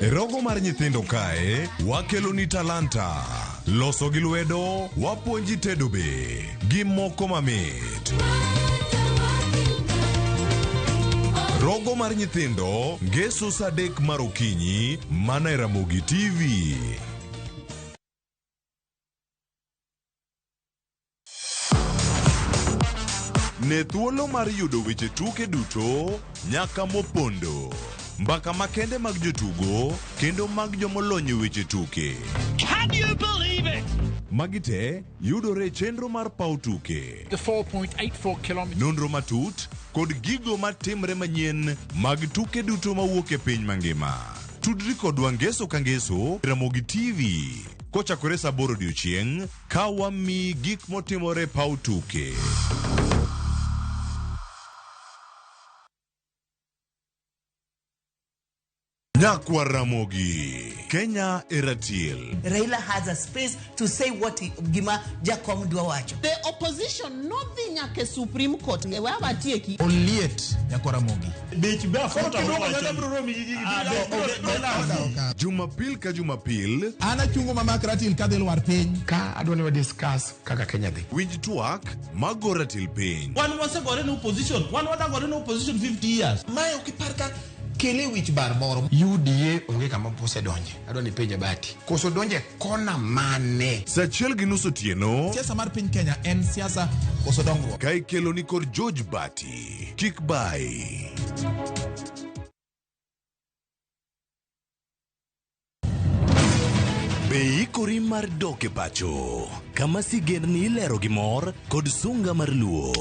E rogo mar nyithindo kae, wakelo ni talanta. Loso gi lwedo, wapuonji tedo be, gi moko mamit. Rogo mar nyithindo, ngeso sa 3 mar okinyi, mana e Ramogi TV. Ne thuolo mar yudo weche tuke duto nyaka mopondo. Mbaka makende mag jotugo kendo mag jomolony weche tuke. Can you believe it? Magite yudore chenro mar pau tuke. The 4.84 kilometers. Nonro matut kod gigo matimre manyien mag tuke duto mawuok e piny mangima. Tudri kodwa ngeso ka ngeso Ramogi TV. Kochakore sa 8 odiechieng' ka wami gik motimore pau tuke. Nyakwa Ramogi, Kenya Eratiel. Raila has a space to say what Gima Jakom Dwawacho. The opposition not the nyake Supreme Court. Ngewa tieki. Oliet Nyakwa Ramogi. Jumapil ka Jumapil. Ana chungo mama Ratil kadel war piny. Ka adwani wa discuss kaka Kenya dhi. Winj tuak magoratil piny. One was gore no opposition. One was gore no opposition 50 years. Mae ukiparka kele wich bar moro. UDA onge kama pose donje. Adwani penje bati. Koso donje kona mane. Sachiel gi nus otieno. Siasa mar piny Kenya en siasa koso dongruok. Ka ikelo ni kod George Bati. Kik bai. Be ikori mar dok e pacho. Kama sigen ni ilero gi mor kod sunga mar luo.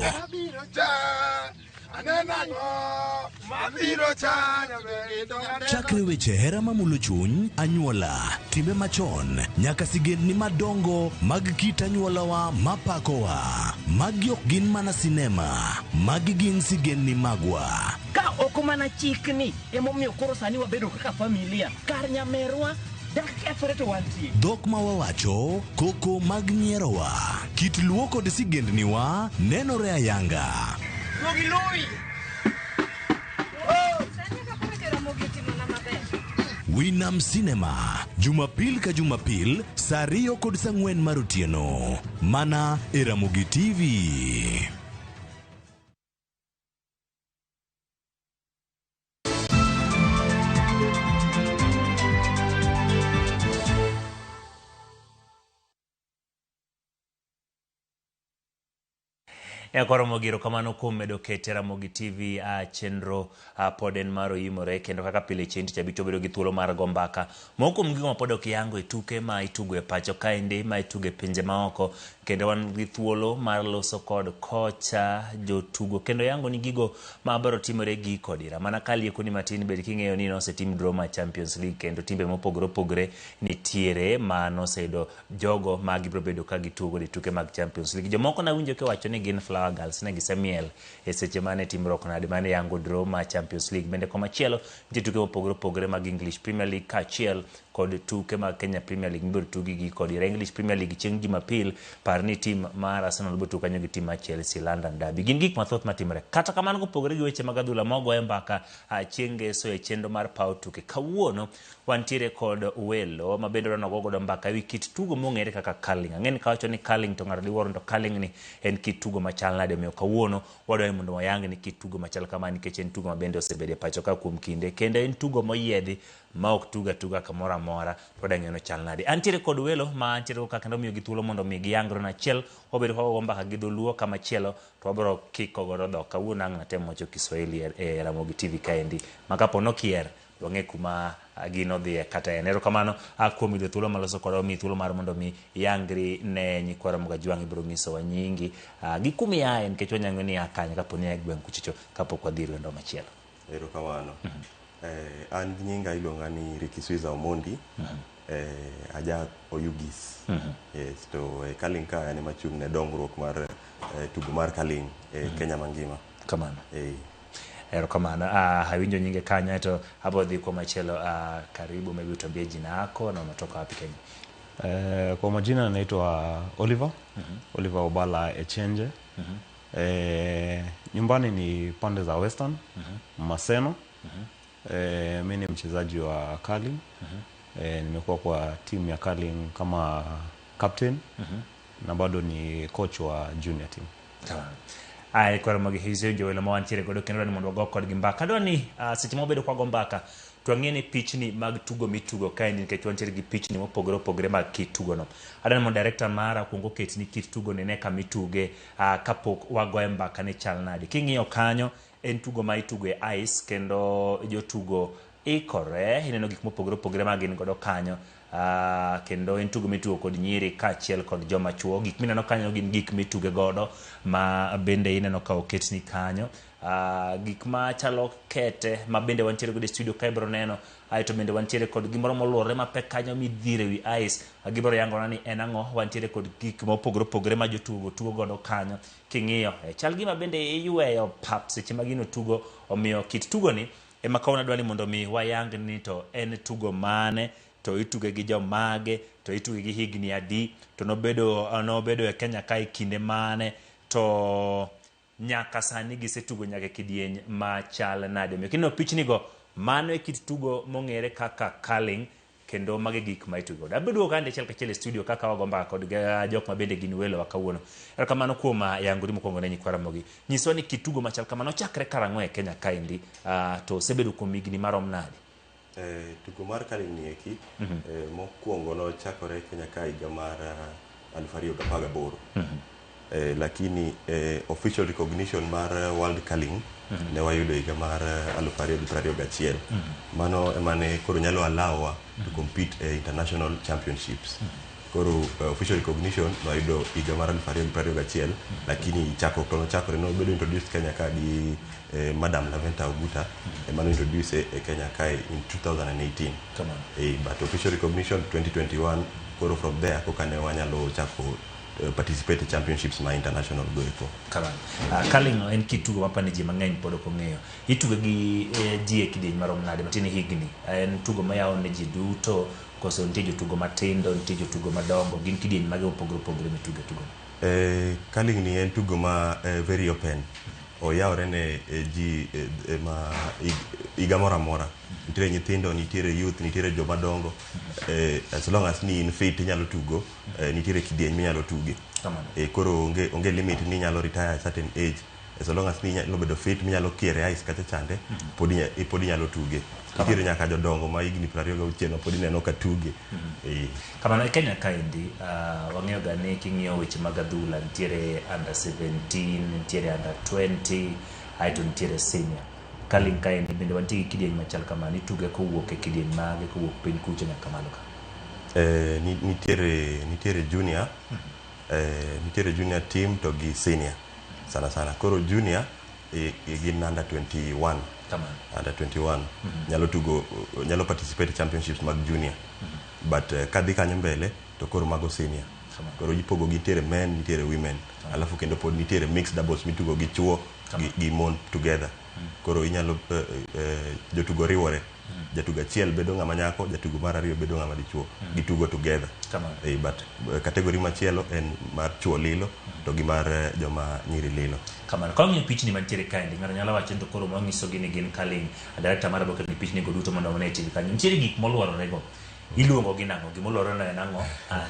Chakre weche hera mamulo chuny, anyuola, timbe machon, nyaka sigendni madongo mag kit anyuolawa mapakowa. Magi ok gin mana sinema, magi gin sigendni magwa. Ka ok mana chikni emomiyo koro sani wabedo kaka familia. Kar nyamerwa dak kethore to wantie. Dhok ma wawacho, koko mag nyierowa, kit luo kod sigendniwa nenore ayanga. Logi. Winam Cinema, Jumapil ka Jumapil, saa 2 kod saa 4 mar otieno. Mana e Ramogi TV. Ramogi kamano kuom medo kete Ramogi TV chenro poden maro imore kendo kaka pile chenti chabito bedo gi thuolo mar gombaka moko mgigo ma pod ok yango e tuke ma itugo e pacho kaende ma itugo e pinje maoko kendo wan gi thuolo mar loso kod kocha jotugo kendo yango ni gigo ma baro timore gi kodira mana kali ekuni matin bed king'eyo ni nose tim drama Champions League kendo timbe mopogore opogore nitiere ma nosedo jogo ma gibro bedo ka gitugo di tuke mag Champions League jomoko na winjo ke wacho ni gin Flower Girls ne gisemiel e seche mane timrok nade mane yango draw ma Champions League bende komachielo nitie tuke mopogore opogore mag English Premier League kachiel kod tuke mag Kenya Premier League mbiro tugi gi kod English Premier League chieng' Jumapil par ni tim mar Arsenal biro tugo kanyo gi tim mar Chelsea London Derby gin gik mathoth matimore kata kamano kopogore gi weche mag adhula mogo e mbaka chieng' ngeso e chendo mar paw tuke kawuono wantiere kod welo ma bende rano gogo mbaka wi kit tugo mong'ere kaka curling ang'eni kawacho ni curling to ng'ato diwuoro to curling ni en kit tugo machal nade omiyo kawuono wadwani mondo wayang ni kit tugo machal kama nikech en tugo ma bende osebede pacho ka kuom kinde kendo en tugo moyiedhi ma ok tuga kamoro amora to dang'eno chal nade antiere kod welo ma antiere ka kendo miyo gi thuolo mondo mi giyangre na achiel wabedo ka mbaka gi dholuo kama chielo to wabro kiko godo dhok kawuono ang' natemo wacho Kiswahili e Ramogi TV kaendi makapo nokier wang'e kuma gino dhie kata en erokamano kuom yudo thuolo maloso kodwa mi thuolo mar mondo mi yangri ne nyikwa Ramogi Jwang' ibiro nyisowa nyingi gi kuma iaye nikech wanyang'o ni akanya kapo ni gweng' kuchicho kapok wadhi lendo machielo. Erokamano. An nyinga iluonga ni Ricky Swiza Omondi. Aja Oyugis. Yes, to Kaling ka ane machung' ne dongruok mar tugo mar Kaling Kenya mangima. Kamano. Erokamano. Hawinjo nyinge kanya to hapo dhi kwa machielo karibu maybe utambie jina yako na unatoka wapi Kenya? Kwa majina naitwa Oliver. Oliver Obala Echenje. Nyumbani ni pande za Western. Maseno. Mimi ni mchezaji wa curling. Nimekuwa kwa timu ya curling kama captain na bado ni coach wa junior team. Ai kwa Ramogi hizo jowelo ma wantiere godo kendo ni mondo go kod gi mbaka adwani seche mobedo kwa go mbaka to ang'eni pichni mag tugo mitugo kaendi nikech wantiere gi pichni mopogore opogore mag kit tugo no adwani mondo director mara kuongo ketni kit tugo ne kama ituge kapok wagoye mbaka ne chal nade king'iyo kanyo en tugo ma itugo e ice kendo jotugo ikore ineno gik mopogore opogore ma gin godo kanyo kendo en tugo mitugo kod nyiri kachiel kod joma chuo gik mineno kanyo gin gik mituge godo ma bende ineno ka oketni kanyo gik ma chalo kete ma bende wantiere godo e studio ka ibro neno aito bende wantiere kod gimoro moluorre mapek kanyo midhire wi ice gibro yangona ni en ang'o wantiere kod gik mopogore opogore ma jotugo tugo godo kanyo king'iyo chal gima bende iyweyo pap seche ma gino tugo omiyo kit tugo ni ema kauna dwani mondo mi wayang ni to en tugo mane to ituge gi jomage to ituge gi higni adi to nobedo e Kenya kae kinde mane to nyaka sani gisetugo nyaka kidieny ma chal nade omiyo kino pichni go mano e kit tugo mong'ere kaka curling kendo mage gik ma itugo abedo kande chel kachiel e studio kaka wagomba kod jok ma bende gin welo wa kawuono erokamano kuom yangori mokwongo ne nyikwa Ramogi nyiswa ni kitugo machal kamano chakre karang'o e Kenya kaendi to sebedo kuom higni marom nade? Tugo mar curling ni eki mokwongo no chakore Kenya ka higa mar 2018 lakini official recognition mar World Curling ne wayudo higa mar 2021 mano emane koro nyalo allow to compete e international championships koro official recognition no wayudo higa mar 2021 lakini chakore no bedo introduced Kenya ka di Madam Laventa Oguta emane introduce e Kenya ka in 2018 but official recognition 2021 koro from there kokane wanyalo chako participate in championships ma international goeko. Curling en kitugo mapani ji mang'eny pod ok ong'eyo. Itugo gi ji e kidieny marom nade matin higni. En tugo ma yawo ne ji duto koso nitie jotugo matindo nitie jotugo madongo gin kidieny mage opogore opogore mitugo tugo. Curling ni en tugo ma very open. Oyawre ne ji ma higa moro amora nitiere nyithindo, nitiere youth, nitiere jomadongo. As long as ni in fit inyalo tugo, nitiere kidieny minyalo tuge. Koro onge limit ni inyalo retire at certain age. As long as ni inyalo bedo fit minyalo kiere ice kacha chande, pod inyalo tuge. Nitiere nyaka jodongo ma higni 26 pod ineno ka tuge. Kamano e Kenya kaendi, wang'eyo ga ni king'iyo weche mag adhula, nitiere under 17, nitiere under 20, aeto nitiere senior. Kaling kaendi bende wantie gi kidieny machal kamano, ituge kowuok e kidieny mage, kowuok piny kucho nyaka malo ka? Nitiere junior, nitiere junior team to gi senior sana. Koro junior gin under 21. Under 21 nyalo participate championships mag junior. But kadhi kanyo mbele to koro mago senior. Koro ipogo gi nitiere men, nitiere women. Alafu kendo pod nitiere mixed doubles mitugo gi chuo gi mon together. Koro inyalo jotugo riwore. Jatugo achiel bedo ng'ama nyako, jatugo mar ariyo bedo ng'ama dichuo. Gitugo together. But category machielo en mar chuo lilo to gi mar joma nyiri lilo. Kamano, ka ng'iyo pichni mantiere kaendi, ng'ato nyalo wacho to koro manyiso gi ni gin Kaling, director mar Boket ni pichni go duto mondo one TV kanyo. Nitiere gik moluorore go. Iluongo gi nang'o? Gimoluorore no en ang'o?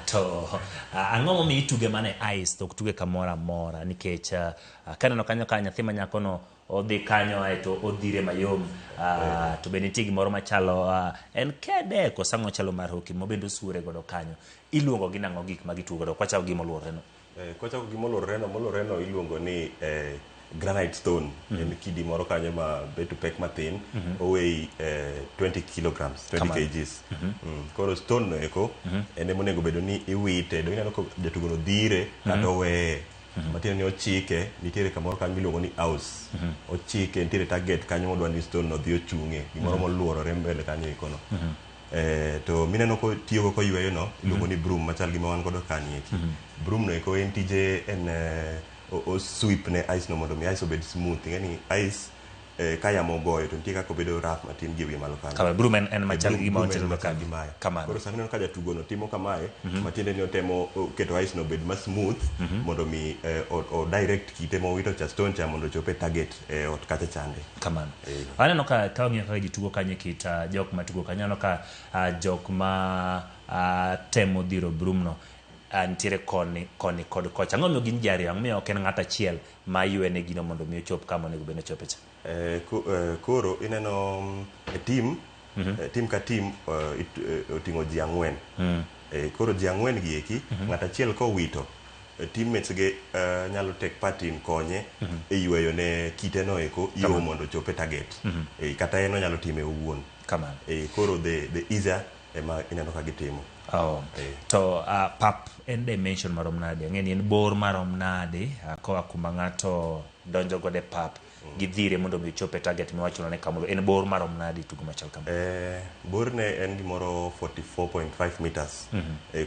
To ang'o momiyo ituge mana e ice to ok tuge kamoro amora? Nikech kaneno kanyo ka nyathi manyako no odhi kanyo aeto odhire mayom, to bende nitie gimoro machalo en kede kosa ang'o chalo mar hoki mobende osure godo kanyo. Iluongo gi nang'o gik ma gitugo godo? Kwachako gi moluorore no. Kwachako gi moluorore no iluongo ni granite stone. En kidi moro kanyo ma beto pek mathin, owei 20 kilograms, 20 kgs. Koro stone no eko ene monego bedo ni iwite, do ineno ko jatugo no dhire kata oweye. Matiende ni ochike, nitiere kamoro kanyo miluongo ni house. Ochike, nitiere target kanyo modwa ni stone no dhi ochung'e, gimoro moluorore mbele kanyo ikono. To mineno ko tiyo ko yweyo no iluongo ni broom machal gi ma wan godo kanyo eki. Broom no eko en tije en o sweep ne ice no mondo mi ice obed smooth. Ngeni ice ka yamo goyo to nitie kaka obedo rough matin gi wi malo kanyo. Kama broom en machal gi ma otero kanyo. Kamano. Koro sami neno ka jatugo no timo kamae, matiende ni otemo keto ice no bed ma smooth mondo mi o direct kite mowito cha stone cha mondo chope target ot kacha chande. Kamano. Aneno ka ng'iyo ka gitugo kanyo kit jok matugo kanyo, aneno ka jok ma temo dhiro broom no nitiere koni kod kocha. Ang'o miyo gin ji ariyo? Ang'o miyo ok en ng'at achiel ma ywene gino mondo mi ochop kama onego bed ni ochope cha? Koro ineno team ka team oting'o ji ang'wen. Koro ji ang'wen gi eki, ng'at achiel kowito, teammates ge nyalo take part in konye e yweyo ne kite no eko yo mondo chope target. Kata en onyalo time owuon. Kamano. Koro the easier ema ineno ka gitimo. To pap en dimension marom nade? Ng'eni en bor marom nade koa kuma ng'ato donjo godo e pap gidhire mondo mi chope target miwacho ne kamoro? En bor marom nade tugo machal kama? Bor ne en gimoro 44.5 meters.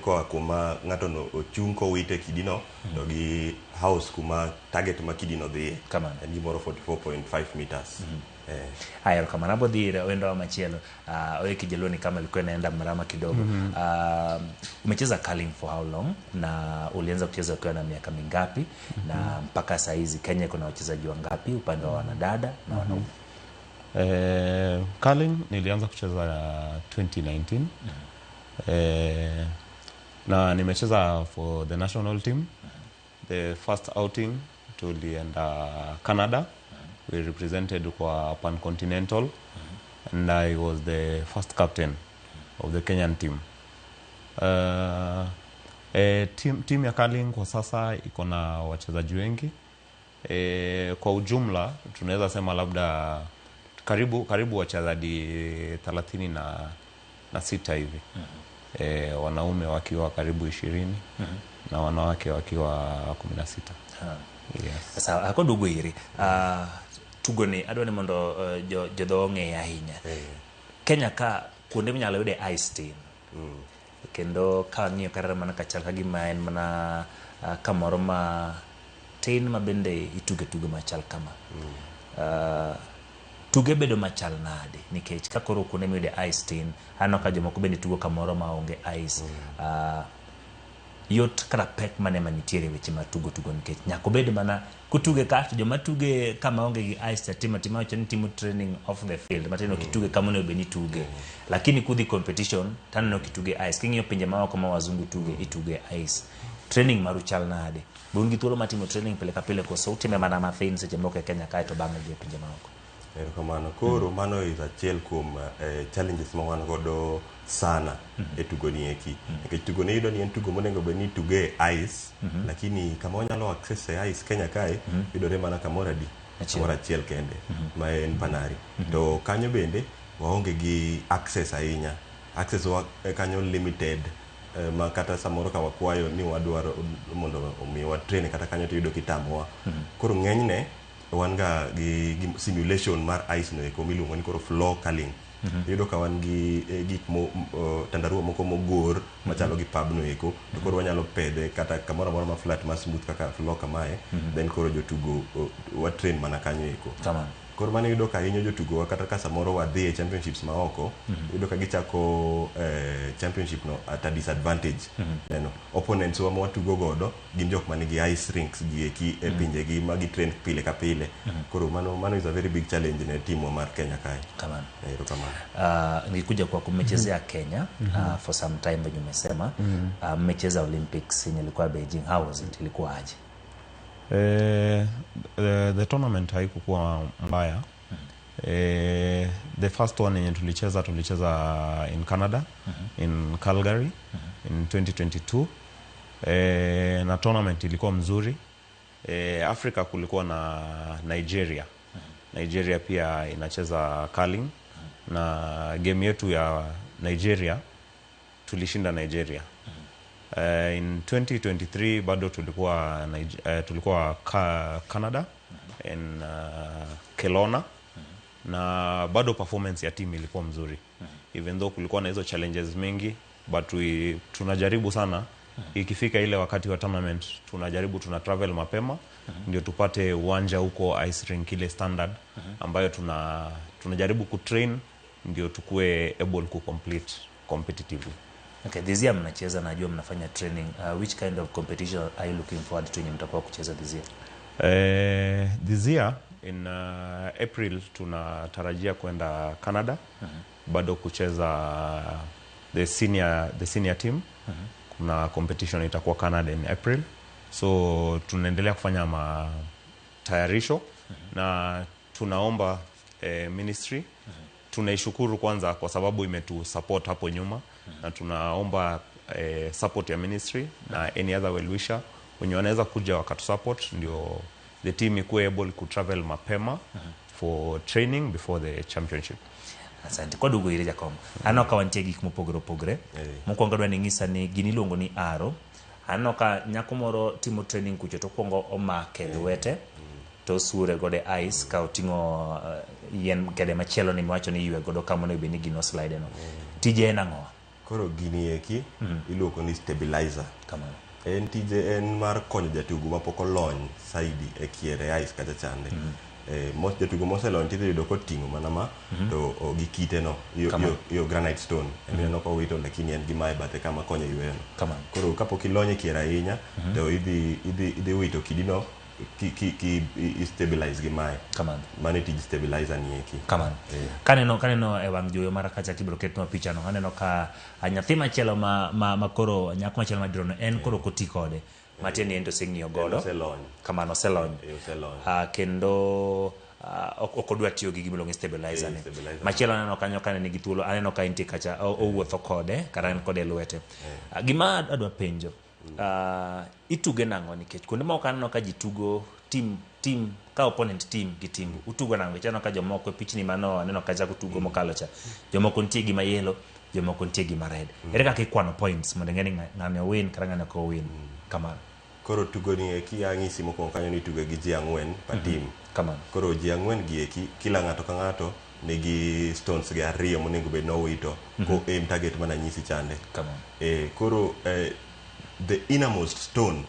Koa kuma ng'ato no ochung' kowite kidino to gi house kuma target ma kidino dhiye. Kamano. En gimoro 44.5 meters. Haya, kama napodhira wenda machielo wewe kijeloni kama ilikuwa inaenda mrama kidogo. Umecheza curling for how long, na ulianza kucheza ukiwa na miaka mingapi, na mpaka saa hizi Kenya kuna wachezaji wangapi upande wa wanadada na wanaume? Curling nilianza kucheza 2019. Na nimecheza for the national team. The first outing tulienda Canada. We represented kwa Pan-Continental, and I was the first captain of the Kenyan team. Team ya curling kwa sasa iko na wachezaji wengi. Kwa ujumla tunaweza sema labda karibu wachezaji 36 hivi. Wanaume wakiwa karibu 20 na wanawake wakiwa 16. Yes. Sasa ako dugo iri tugo ni adwani mondo jodho ng'e ahinya. Kenya ka kuonde minyalo yude ice tin. Kendo ka ng'iyo karera mana kachal ka gima en mana kamoro ma tin ma bende ituge machal kama. Tuge bedo machal nade nikech ka koro kuonde miyude ice tin, ano ka jomoko bende tugo kamoro ma onge ice. yot kata pek mane manitiere weche matugo nikech nyako bed mana kutuge ka to joma tuge kama onge gi ice tima wacho ni timo training off the field mateno kituge kama ne obeni tuge lakini kudhi competition taneno kituge ice king'iyo pinje maoko ma wazungu tuge ituge ice training maru chal nade bungi thuolo matimo training pile ka pile koso utime mana mathin seche moko e Kenya kae to bang'e gi pinje maoko. Kamano koro mano is achiel kuom challenges ma wan godo sana e tugo ni eki nikech tugo ni yudo ni en tugo monego bed ni tuge ice lakini kama wanyalo access e ice Kenya kae yudore mana kamoro achiel kende ma en Panari to kanyo bende waonge gi access ahinya access wa kanyo limited ma kata samoro ka wakwayo ni wadwaro mondo omiwa train kata kanyo to yudo kitamowa koro ng'enyne wan ga gi simulation mar ice no eko miluongo ni koro floor curling yudo ka wan gi gik tandaruwa moko mogor machalo gi pub no eko to koro wanyalo pedhe kata kamoro amora ma flat ma smooth kaka floor kamae then koro jotugo wa train mana kanyo eko koro mane yudo ka hinyo jotugo kata ka samoro wadhi e championships ma oko yudo ka gichako championship no at a disadvantage opponents wa watugo godo gin jok mane gi ice rinks gi eki e pinje gi ma gi train pile ka pile koro mano is a very big challenge ne timu mar Kenya kae nilikuja kwa kumechezea Kenya for some time venye umesema mmecheza Olympics yenye ilikuwa Beijing, how was it, ilikuwa aje? The tournament haikuwa mbaya. The first one yenye tulicheza in Canada, in Calgary, in 2022. Na tournament ilikuwa mzuri. Afrika kulikuwa na Nigeria. Nigeria pia inacheza curling. Na game yetu ya Nigeria tulishinda Nigeria. In 2023 bado tulikuwa Canada in Kelowna na bado performance ya team ilikuwa mzuri even though kulikuwa na hizo challenges mingi but tunajaribu sana ikifika ile wakati wa tournament tuna travel mapema ndio tupate uwanja huko ice rink ile standard ambayo tunajaribu kutrain ndio tukue able ku complete competitively. Okay, this year mnacheza, najua mnafanya training. Which kind of competition are you looking forward to yenye mtakuwa kucheza this year? This year in April tunatarajia kwenda Canada bado kucheza the senior team. Kuna competition itakuwa Canada in April, so tunaendelea kufanya matayarisho na tunaomba ministry tunaishukuru kwanza kwa sababu imetu support hapo nyuma na tunaomba support ya ministry na any other well wisher wenye wanaweza kuja wakatu support ndio the team ikuwe able to travel mapema for training before the championship. Asante kwa dugo ile jakom anoka wantie gik mopogore mokwongo dwa ni ngisa ni gini luongo ni aro anoka nyako moro timo training kucho to kwongo omake lwete to sure gode ice ka otingo yen kede machielo ni mwacho ni yue godo kama no beni gino slide no tije nango koro gini eki iluongo ni stabilizer kamano en tije en mar konyo jatugo mapoko lony saidi e kiere ice kata chande most jatugo moselony tije yudo kotingo mana ma to gikite no yo granite stone en no ko wito lakini en gimae bathe kama konyo yueno koro kapok ilonye kiera ahinya to idhi wito kidino ki stabilize gimae mane tij stabilizer ni eki kamano kaneno e wang joyo mara kacha kibro ketno picha no aneno ka nyathi machielo ma koro nyako machielo madrono en koro koti kode matieni ento sing'io godo kamano selony kendo okodwa tiyo gi gimilongo stabilizer ni machielo aneno kanyo kane nigi thuolo aneno ka inti kacha owuotho kode kara en kode lwete gima adwa penjo ituge nango nikech kuonde moko aneno ka jitugo team ka opponent team gi team utugo nango chano ka jomoko pichni mano aneno ka jako tugo mokalo cha jomoko ntie gi mayelo jomoko ntie gi red ere kaka ikwano points mondo ngeni ngane win kara ngane ko win kamano koro tugo ni eki ang'isi moko kanyo ni tugo gi ji ang'wen pa team kamano koro ji ang'wen gi eki kila ng'ato ka ng'ato nigi stones gi ariyo monego bed no wito ko aim target mana nyisi chande kamano koro the innermost stone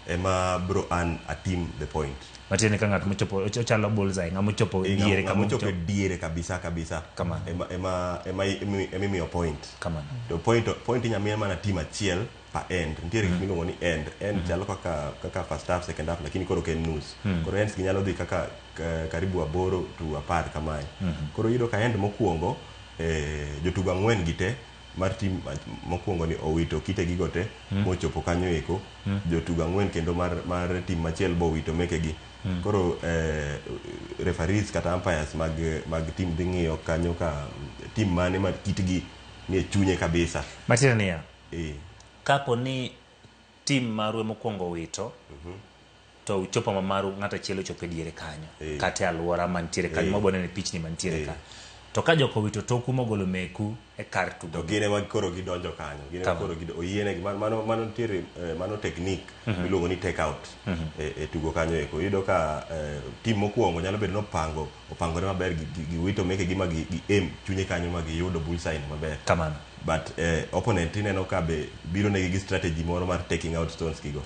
ema bro an a team the point matene ka ng'at mochopo chalo bullseye ngamochopo diere kamochopo diere kabisa kamano ema mi point kamano to point nyamia mana team achiel pa end nitiere gik miluongo ni end chalo kaka first half second half lakini koro ken nus koro ends ginyalo dhi kaka karibu 8 to 10 kamae koro yudo ka end mokuongo jotugo ang'wen gite mar tim mokuongo ni owito kite gigo te mochopo kanyo eko jotugo ang'wen kendo mar tim machiel bo wito mekegi koro referees kata umpires mag tim dhi ng'iyo kanyo ka tim mane ma kitgi ni chunye kabisa Matirania kapo ni tim marwe mokuongo wito to uchopo mamaru ng'ata chielo chopo diere kanyo kata alwora mantiere kanyo mabone ne pitch ni mantiere ka to ka joko wito toku mogolo meku e kar tugo to gine mag koro gidonjo kanyo gine koro oyiene mano tiere mano technique miluongo ni take out e tugo kanyo eko yudo ka tim mokuongo nyalo bedo no opangore maber gi wito meke gi magi aim chunye kanyo magi yudo bullseye maber kamano but opponent ineno ka be biro negi gi strategy moro mar taking out stones kigo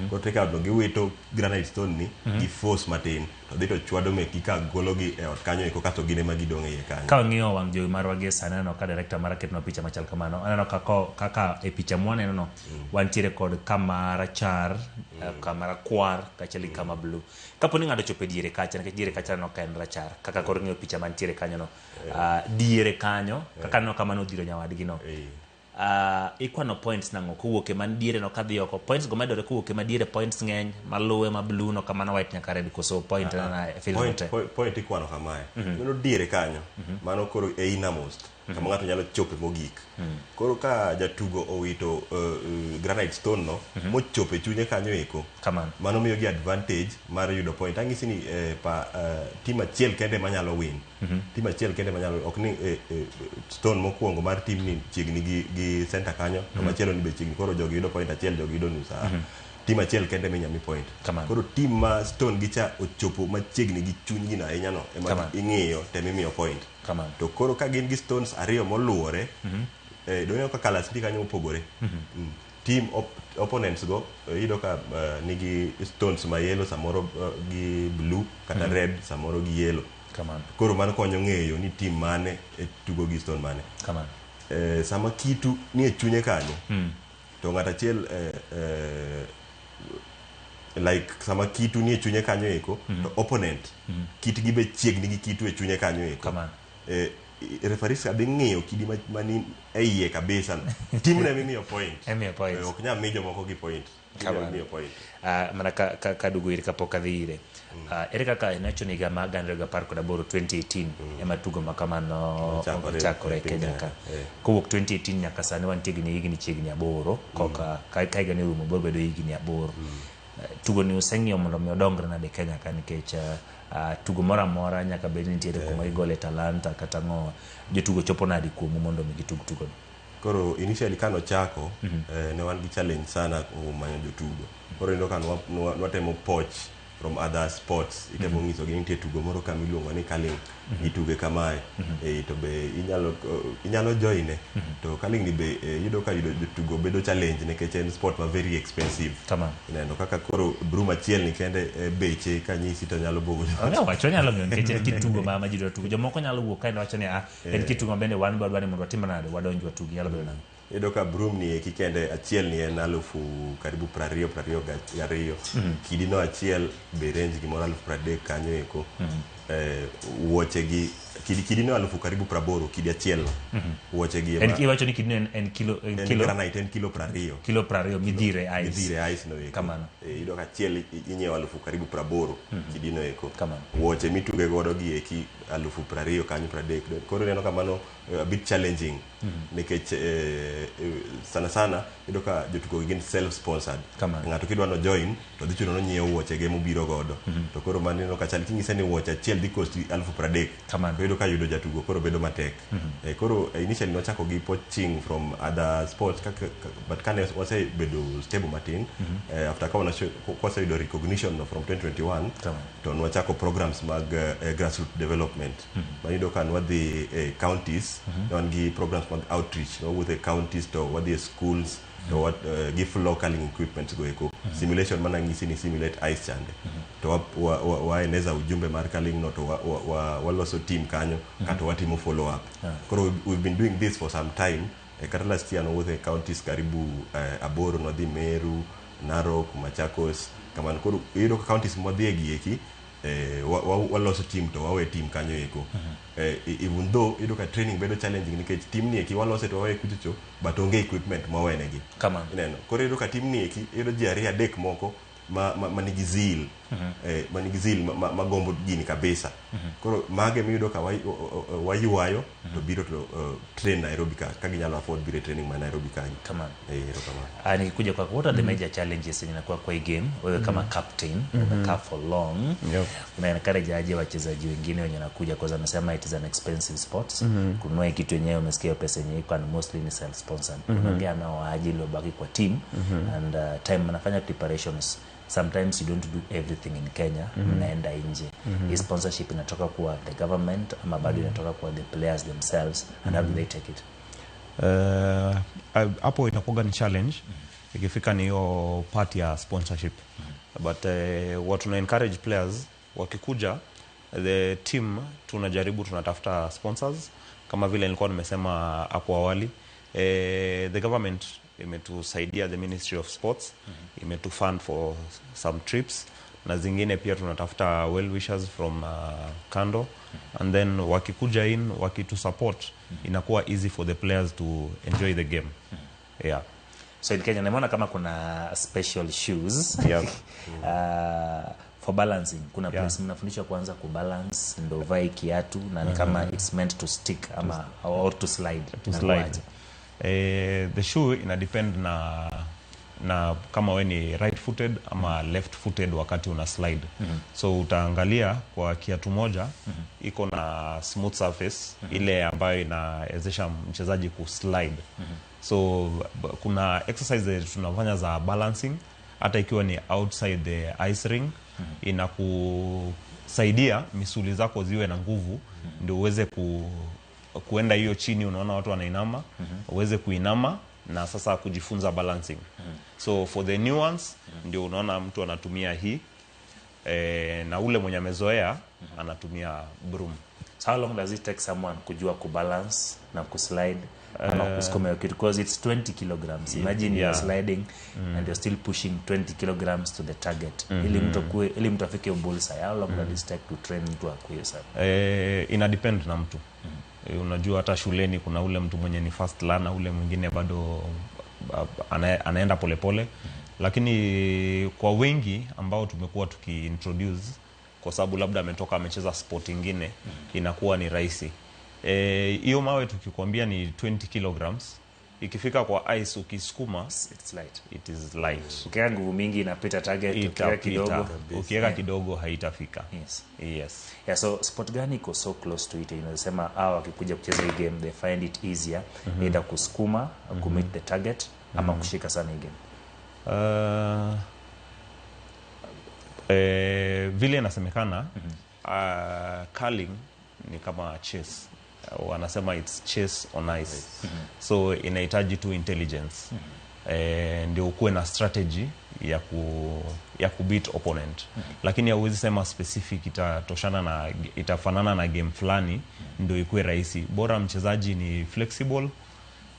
ko take out no giwito granite stone ni gi force matin to dhi to chwado meki ka gologi e ot kanyo eko kato gine ma gidong' e kanyo ka ng'iyo wang' jowi marwa gi sani aneno ka director mara ketno picha machal kamano aneno kaka e picha mwaneno no wantiere kod kama rachar kama rakwar kachali kama blue kapo ni ng'ato chope diere kacha nikech diere kacha no ka en rachar kaka koro ng'iyo picha mantiere kanyo no diere kanyo kaka no kamano dhiro nyawadgi no ikwano points nango kuwuoke man diere no kadhi oko points go medore kuwuoke ma diere points ng'eny maluwe ma blue no kamano white nyaka red koso point na point ikwano kamae mano diere kanyo mano koro e innermost kama ng'ato nyalo chope mogik koro ka jatugo owito granite stone no mochope chunye kanyo eko mano miyo gi advantage mar yudo point ang'isi ni team achiel kende manyalo win team achiel kende manyalo ok ni stone mokuongo mar team ni chiegni gi center kanyo to machielo ni be chiegni koro jogi yudo point achiel jogi yudo nus team achiel kende minyami point koro team ma stone gicha ochopo machiegni gi chunygi na ahinya no ema ing'iyo temimiyo point to koro ka gin gi stones ariyo moluwore donyo ka colors ndi kanyo opogore team opponents go yudo ka nigi stones ma yellow samoro gi blue kata red samoro gi yellow koro mano konyo ng'eyo ni team mane tugo gi stone mane sama kitu ni e chunye kanyo to ng'at achiel like sama kitu ni e chunye kanyo eko to opponent kitgi be chiegni gi kitu e chunye kanyo eko referees abi ng'iyo kidi mani e iye kabisa team ne mimiyo point ok nyal mijo moko gi point mana ka dugo iri kapok adhi ire ere kaka nacho ni gama gandre ga par kod aboro 2018 ema tugo makamano ochakore Kenya ka kowuok 2018 nyaka sani wantie gi higni chiegni 8 koka ka gani rumo bor bedo higni 8 tugo ni useng'iyo mondo mi odongre nade Kenya ka nikech tugo mora mora nyaka bed ni nitiere kuma igole talanta kata ng'o jotugo chopo nadi kuomu mondo mi gitug tugo koro initially kano chako ne wan gi challenge sana manyo jotugo koro ndo kan watemo poach from other sports itemo ng'iso gi nitie tugo moro kama iluongo ni curling ituge kamae to be inyalo joine to curling ni be yudo ka yudo jotugo bedo challenge nikech en sport ma very expensive ineno kaka koro broom achiel ni kende beche kanyisi to nyalo bogo wacho nyalo miyo nikech kitugo ma jido tugo jomoko nyalo wuok kae wacho ni en kitugo bende wan dwani mondo watim nade wadonjwa tugo nyalo bedo nade yudo ka broom ni kikende achiel ni en karibu 22 kidino achiel be range gimoro 30 kanyo eko wuoche gi kidino karibu 80 kidi achiel wuoche gi iwacho ni kidino en kilo granite en kilo 20 midhire ice no kamano yudo ka achiel inyewo karibu 80 kidino eko wuoche mituge godo gi eki 20 kanyo 30 koro neno kamano a bit challenging nikech sana yudo ka jotugo gin self sponsored ng'ato kidwa no join to dhi chuno no nyiewo wuoche ge mobiro godo to koro maneno ka chal king'ise ni wuoche achiel dhi cost 30,000 yudo ka yudo jatugo koro bedo matek koro initially nochako gi poaching from other sports but kane wasebedo stable matin after kwase yudo recognition no from 2021 to nwachako programs mag grassroots development mayudo ka nwadhi counties wan gi programs mag outreach with the counties to wadhi schools to give local equipment go eko simulation mana ngisi ni simulate ice chande to waeneza ujumbe mar curling no to waloso team kanyo kato watimo follow up koro we've been doing this for some time kata last year nowuothe counties karibu aboro, nodhi Meru, Narok, Machakos, kamano. Koro iyudo ka counties modhi gieki waloso team to wawe team kanyo eko. Even though iyudo ka training bedo challenging nikech team ni eki walose to wawe kuchocho but onge equipment mawenegi. Kamano. Ineno. Koro iyudo ka team ni eki iyudo ji 2-3 moko manigi zeal, manigi zeal magombo gini kabisa. Koro mage miyudo ka wayuayo to biro to train Nairobi ka ginyalo afford biro training ma Nairobi kanyo. Kamano. Kamano. Nikikuja kwa what are the major challenges inakuwa kwa hii game? Wewe kama captain umekaa for long. Una encourage aje wachezaji wengine wenye wanakuja kwa sababu nasema it is an expensive sport. Kununua kitu yenyewe umesikia pesa yenyewe iko and mostly ni self sponsored. Unaongea nao aje ile baki kwa team and time wanafanya preparations. Sometimes you don't do everything in Kenya, mnaenda nje. Hii sponsorship inatoka kwa the government ama bado inatoka kwa the players themselves and how do they take it? Hapo inakuwa ni challenge ikifika ni hiyo part ya sponsorship. But what tuna encourage players wakikuja the team tunatafuta sponsors kama vile nilikuwa nimesema hapo awali. The government imetusaidia, the Ministry of Sports imetufund for some trips, na zingine pia tunatafuta well wishers from kando, and then wakikuja in wakitu support inakuwa easy for the players to enjoy the game. So in Kenya nimeona kama kuna special shoes for balancing. Kuna place mnafundishwa kwanza kubalance ndio vae kiatu na kama it's meant to stick ama or to slide. The shoe ina depend na kama wewe ni right footed ama left footed wakati una slide. So utaangalia kwa kiatu moja iko na smooth surface ile ambayo inawezesha mchezaji kuslide. So kuna exercises tunafanya za balancing hata ikiwa ni outside the ice ring. Inakusaidia misuli zako ziwe na nguvu ndio uweze kuenda hiyo chini, unaona watu wanainama, uweze kuinama na sasa kujifunza balancing. So for the new ones ndio unaona mtu anatumia hii na ule mwenye amezoea anatumia broom. So how long does it take someone kujua kubalance na kuslide ama kusukuma kitu, because it's 20 kilograms. Imagine you're sliding and you're still pushing 20 kilograms to the target. Ili mtu afike bullseye. How long does it take to train mtu akue sana? Ina depend na mtu. Unajua hata shuleni kuna ule mtu mwenye ni fast learner, ule mwingine bado anaenda polepole. Lakini kwa wengi ambao tumekuwa tukiintroduce kwa sababu labda amecheza sport nyingine, inakuwa ni rahisi. Hiyo mawe tukikwambia ni 20 kilograms, ikifika kwa ice ukisukuma it's light. It is light. Ukiweka nguvu mingi inapita target, ukiweka kidogo kidogo haitafika. Yes. Yeah, so sport gani iko so close to it? Inasema wakikuja kucheza hii game they find it easier either kusukuma ku meet the target ama kushika sana hii game. Vile inasemekana curling ni kama chess. Wanasema it's chess on ice. So inahitaji tu intelligence. Ndio ukuwe na strategy ya kubeat opponent. Lakini hauwezi sema specific itafanana na game fulani ndio ikuwe rahisi. Bora mchezaji ni flexible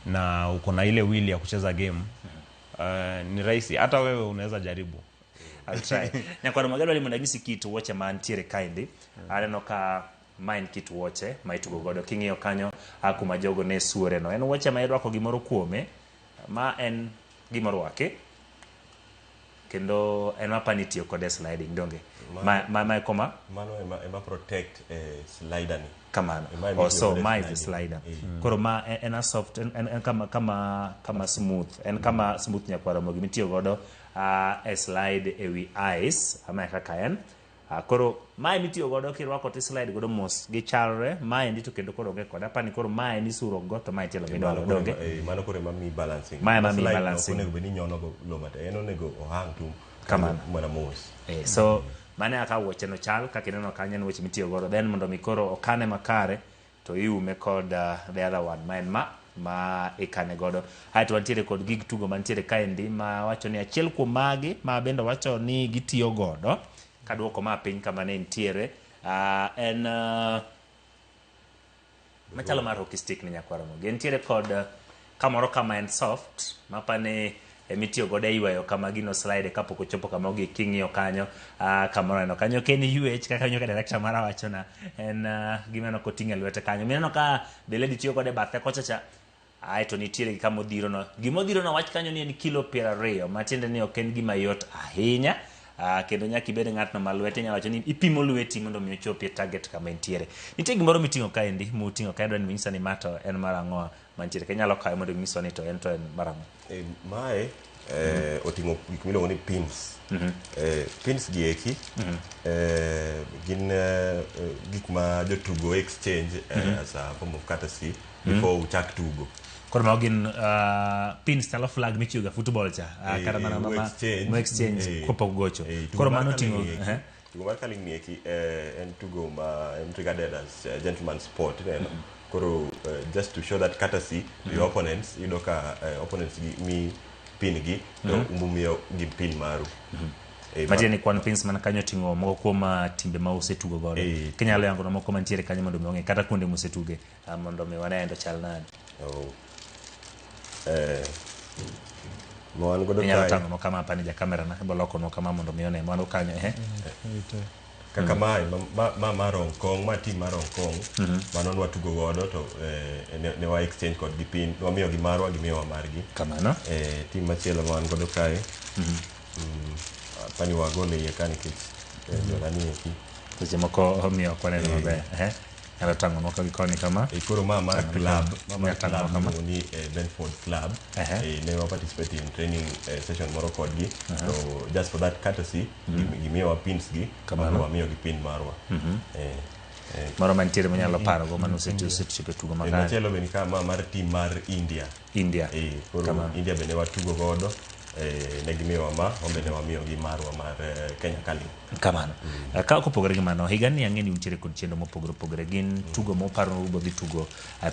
na uko na ile will ya kucheza game, ni rahisi. Hata wewe unaweza jaribu. I'll try. Nyakwa magalo ali mundagisi kitu watch man tiere kindly. Areno ka mind kitu woche maitugo godo king'iyo kanyo akuma jogo ne suore no en woche ma irwako gimoro kuome ma en gimoro wake kendo en mapani tiyo kode sliding donge ma koma mano ema protect slider ni kamano also my the slider koro ma en a soft en kama smooth en kama smooth nyakwara mo gimitiyo godo a slide ewi ice ama kaka en koro mae mitiyo godo kirwako ti slide godo mos gichalre mae ndito kendo koro ge koda pani koro mae ni suro goto mae tielo midwaro donge mano koro mami balancing mae mami balancing onego beni nyono go lomata eno nego ohang tu kamano mana mos so mane aka woche no chal ka kineno kanyen woche mitiyo godo then mondo mikoro okane makare to iume kod the other one mae ma ikane godo haito wantiere kod gig tugo mantiere kaendi ma wacho ni achiel kuom magi ma bendo wacho ni gitiyo godo kaduoko ma piny kama ne ntiere en machalo mar hockey stick ni nyakwara mo ntiere kod kamoro kama en soft mapane emitiyo godo eyuayo kama gino slide kapok ochopo kama ogi king'iyo kanyo kamoro eno kanyo ken yuech kaka nyoka director mara wachona en gimeno koting'e lwete kanyo mineno ka the lady tiyo godo e bathe kochacha to nitiere gi kama odhirono gimodhirono wach kanyo ni en kilo 20 matiende ni ok en gima yot ahinya kendo nyaka ibed ng'atno ma lwete nyalo wacho ni ipimo lweti mondo mi ochopi e target kama entiere. Nitie gimoro miting'o kaendi muting'o kae dwa ni minyisa ni ma to en mar ang'o mantiere kenyalo kawe mondo nyiswa ni to en mar ang'o. Mae oting'o gik miluongo ni pins. Pins gi eki gin gik ma jotugo exchange as a form of courtesy before uchak tugo. Koro mago gin pins talo flag michiwoga football cha kata mana mo exchange kopok gocho. Koro mano ting'o tugo mar curling ni eki en tugo ma en regarded as gentleman sport koro just to show that courtesy to your opponents yudo ka opponents mi pin gi to umumiyo gi pin maru. Matieni kwan pins mana kanyo ting'o moko kuom timbe ma usetugo godo. Kenyalo yango moko mantiere kanyo mondo mi ong'e kata kuonde musetuge mondo mi wanendo chal nade. Moan godo kai tango no kama hapa ni ja kamera na boloko no kama mondo mione mano kanyo kaka mai ma Hong Kong ma team mar Hong Kong mano watugo godo to ne wa exchange kod gi pin wamiyo gi marwa gi miyo margi kamano team machielo man godo kai pani wagole ye kani kich jolani eki seche moko miyo kwa neno maber Era tango no koni kama koro mama club kama ni Brentford club ne wa participate in training session moro kodgi so just for that courtesy gimiyo pins gi kama wamiyo gi pin marwa moro mantiere manyalo paro go mano setugo tugo magari machielo beni kama mar team mar India koro India bene watugo godo ne gimiyo ma ombe ne wamiyo gi marwa mar Kenya Curling kamano ka kopogore gi mano higani ang'eni untiere kod chenro mopogore gin tugo moparo ubo dhi tugo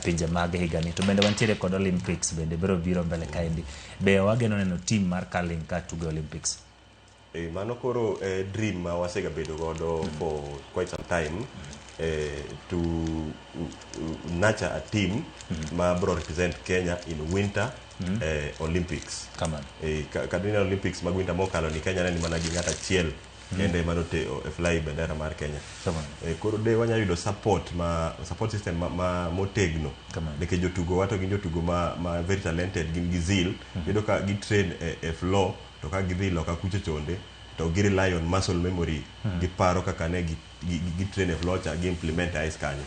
pinje mag higani to bende wantiere kod Olympics bende biro mbele kaendi be wageno neno team mar Curling ka tugo Olympics mano koro dream ma wasega bedo godo for quite some time to nurture a team ma bro represent Kenya in winter Olympics. Come on. Kadina Olympics mag winter mokalo ni Kenya ni mana gi ngata chiel kende mano te fly bendera mar Kenya. Come on. Koro de wanya yudo support system ma motegno. Deke jotugo wato gi jotugo ma very talented gin gizil yudo ka gi train e floor to ka gi dhilo ka kuche chonde to gi rely on muscle memory gi paro kaka ne gi train e floor cha gi implement ice kanyo.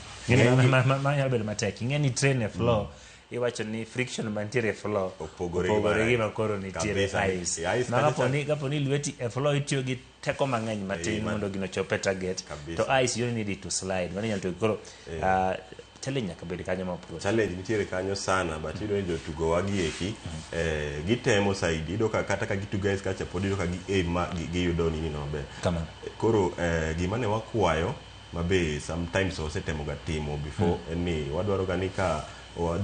Ma yabel matek ngeni train e floor iwacho ni friction mantiere e floor opogore gi makoro nitiere ice ma kapo ni lweti e floor itiyo gi teko mang'eny matin mondo gino chope target to ice you need it to slide mano nyalo to koro challenge nyaka bed kanyo mapuro challenge nitiere kanyo sana but ido jotugo wagi eki gitemo side ido kata ka gitugo guys kacha pod ido ka gi yudo nini no be koro gima ne wakwayo mabe sometimes osetemo ga timo before ni wadwaro ga ni ka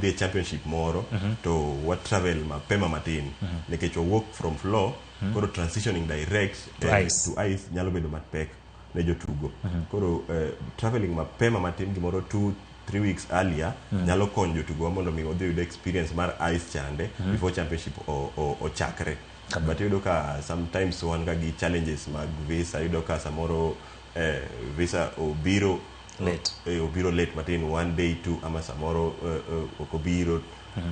the championship moro to what travel mapema matin nikech walk from floor koro transitioning direct to ice nyalo bedo mapek ne jotugo koro traveling mapema matin gimoro 2-3 weeks earlier nyalo konyo jotugo mondo mi odhi yudo experience mar ice chande before championship ochakre but yudo ka sometimes wan ga gi challenges mag visa yudo ka samoro visa obiro late matin 1 day 2 ama samoro okobiro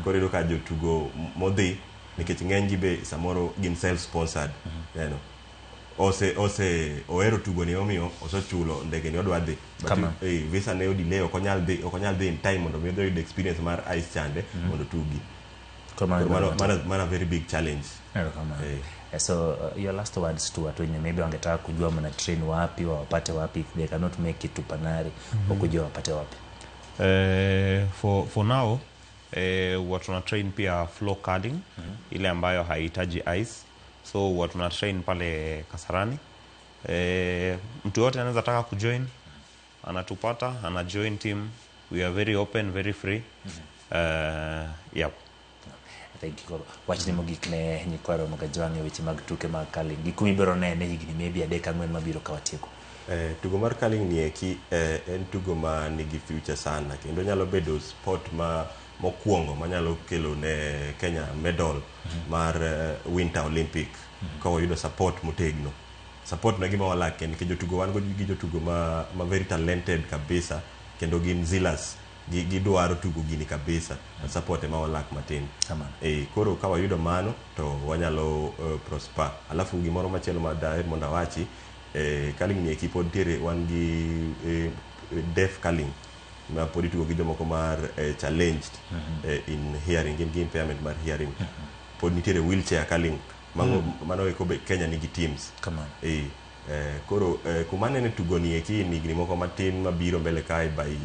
koro yudo ka jotugo modhi nikech ng'eny gi be samoro gin self sponsored ohero tugo ni omiyo osechulo ndege ni odwa dhi visa ne delay ok onyal dhi in time mondo mi oyud experience mar ice chande mondo tugi mana very big challenge. So your last words to watu wenye maybe wangetaka kujua mna train wapi wapate wapi they cannot make it to Panari wakujua wapate wapi? For now watu tuna train pia floor curling ile ambayo haihitaji ice so watu tuna train pale Kasarani mtu yote anaweza taka kujoin anatupata ana join team we are very open very free yep. Thank you. Wachni mogik ne nyikwaro magajwange weche mag tuke mag curling gikumi biro nene higni maybe adeka ng'wen mabiro kawatieko. Tugo mar curling ni eki en tugo ma nigi future sana kendo nyalo bedo sport ma mokwongo manyalo kelo ne Kenya medal mar Winter Olympic ka wayudo support motegno. Support na gima walake nikech jotugo wan go gi jotugo ma very talented kabisa kendo gin zealous gidwaro tugo gini kabisa. Support ema walak matin. Koro ka wayudo mano to wanyalo prosper. Alafu gimoro machielo ma daher mondo awachi Kaling ni ekipo ntiere wan gi deaf Kaling ma podi tugo gi jomoko mar challenged in hearing, gin impairment mar hearing. Pod nitiere wheelchair Kaling mano eko be Kenya nigi teams. Koro kumanene tugo ni eki nigni moko matin mabiro mbele kai by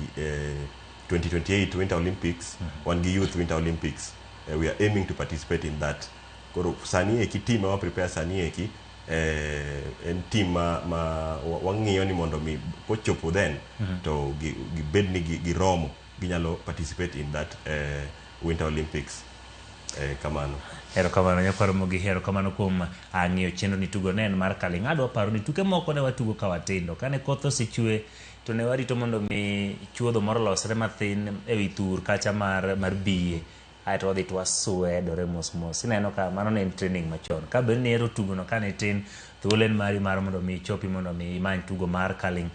2028 Winter Olympics, wan gi Youth Winter Olympics. We are aiming to participate in that. Koro sani eki team ma prepare sani eki en team ma wang'iyo ni mondo mi kochopo then to gibed ni giromo ginyalo participate in that Winter Olympics. Kamano. Hero kamano nyakwaro mogi hero kamano kuom ang'iyo chenro ni tugo nen mar Kaling. Adwa paro ni tuke moko ne watugo ka watindo kane koth osechwe to ne warito mondo mi chuodho moro losre mathin ewi thur kacha mar biye aeto wadhi to waswedore mos. Ineno ka mano ne en training machon. Ka be nero tugo no kane tin thuolo en mari mar mondo mi chopi mondo mi imany tugo mar Kaling.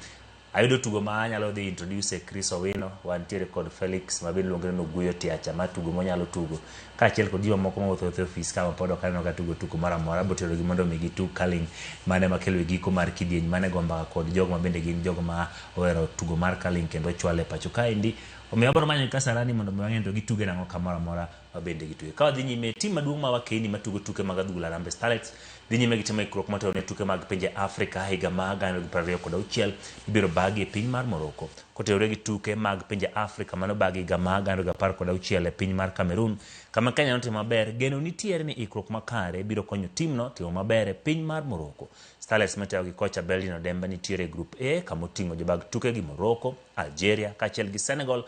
Ayudo tugo ma anyalo dhi introduce Chris Owino, wantiere kod Felix mabende luonge no Guyo Tiacha ma tugo monyalo tugo. Kaachiel kod jiwa moko mawuotho e ofis kama pod ok aneno ka tugo moro amora botero gi mondo mi gitug Kaling mane makelo giko mar kidieny mane go mbaka kod jogo ma bende gin jogo ma ohero tugo mar Kaling kendo chwale pacho kaendi. Omiyo abiro manyo Kasarani mondo mi wang'e to gituge nang'o kamoro amora mabende gituge. Ka wadhi nyime tim maduong' ma Wakeni matugo tuke mag adhula Harambee Starlets dhi nyime gi timo ikruok matero ne tuke mag pinje Afrika higa ma 2026 ibiro bagi e piny mar Morocco kotenore gi tuke mag pinje Afrika mano bagi higa ma 2016 e piny mar Cameroon. Kama Kenya notimo maber, geno nitiere ni ikruok makare biro konyo timno timo maber e piny mar Morocco. Starlets meteo gi kocha Beldin Odemba nitiere e Group A kama oting'o jobag tuke gi Morocco, Algeria kaachiel gi Senegal.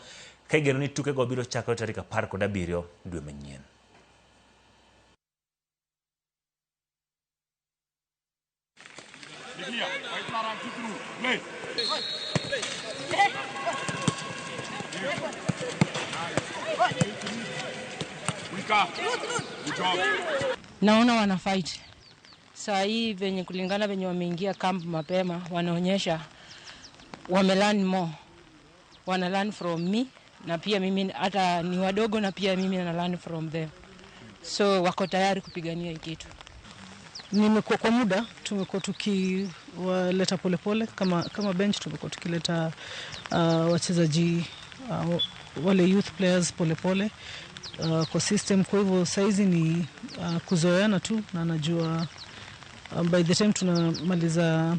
Ka igeno ni tuke go biro chakore tarik 17 dwe manyien. Naona wana fight saa hii venye kulingana venye wameingia camp mapema, wanaonyesha wamelearn more, wana learn from me na pia mimi hata ni wadogo na pia mimi na learn from them, so wako tayari kupigania hii kitu. Nimekuwa kwa muda tumekuwa tukiwaleta polepole kama bench, tumekuwa tukileta wachezaji wale youth players polepole kwa system. Kwa hivyo saizi ni kuzoeana tu, na najua by the time tunamaliza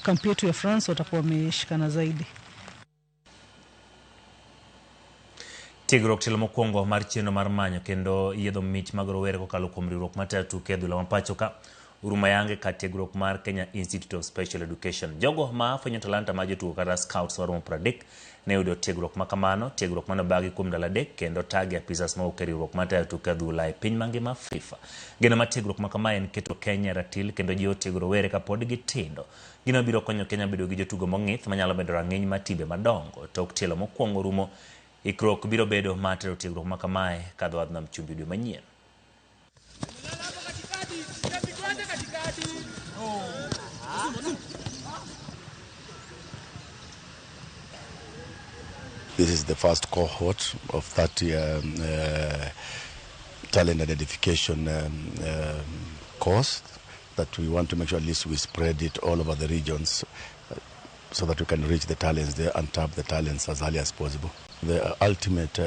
kampi yetu ya France watakuwa wameshikana zaidi. Tigrok tilo mokwongo mar chenro mar manyo kendo yiedho mich mag rowere kokalo kuom riwruok matayo tuke adhula ma pacho ka Huruma Yange ka tiegruok mar Kenya Institute of Special Education. Jogo ma fwenyo talanta ma jotugo kata scouts waromo 30 ne yudo tiegruok ma kamano, tiegruok mano bagi kuom ndalo 3 kendo tagi apisas ma ok riwruok matayo tuke adhula e piny mangima FIFA. Geno ma tiegruok ma kama en keto Kenya ratil kendo jiwo tiegro rowere ka pod gitindo. Gino biro konyo Kenya bedo gi jotugo mong'ith manyalo bedo rang'iny ma timbe madongo. Tok tielo mokwongo rumo ikruok biro bedo matero tiegruok ma kamae kadho adh nam chumbi dwe manyien. This is the first cohort of 30 talent identification course that we want to make sure at least we spread it all over the regions so that we can reach the talents there and tap the talents as early as possible. The ultimate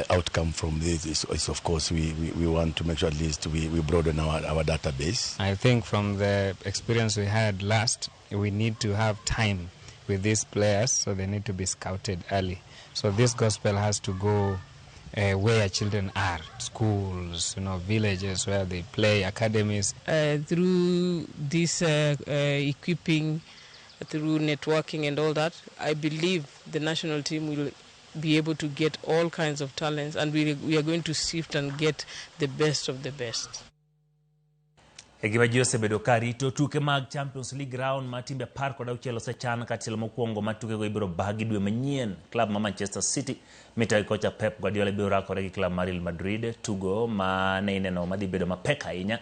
outcome from this is of course, we want to make sure at least we broaden our database. I think from the experience we had last, we need to have time with these players, so they need to be scouted early. So this gospel has to go where children are, schools, villages where they play, academies. Through this equipping, through networking and all that, I believe the national team will be able to get all kinds of talents, and we are going to sift and get the best of the best. Gima ji osebedo ka rito tuke mag Champions League round ma timbe 16 osechan katiel mokwongo ma tuke go ibiro bagi dwe manyien. Klab ma Manchester City mita kocha Pep Guardiola biro rakore gi klab mar Real Madrid, tugo ma ne ineno madhi bedo mapek ahinya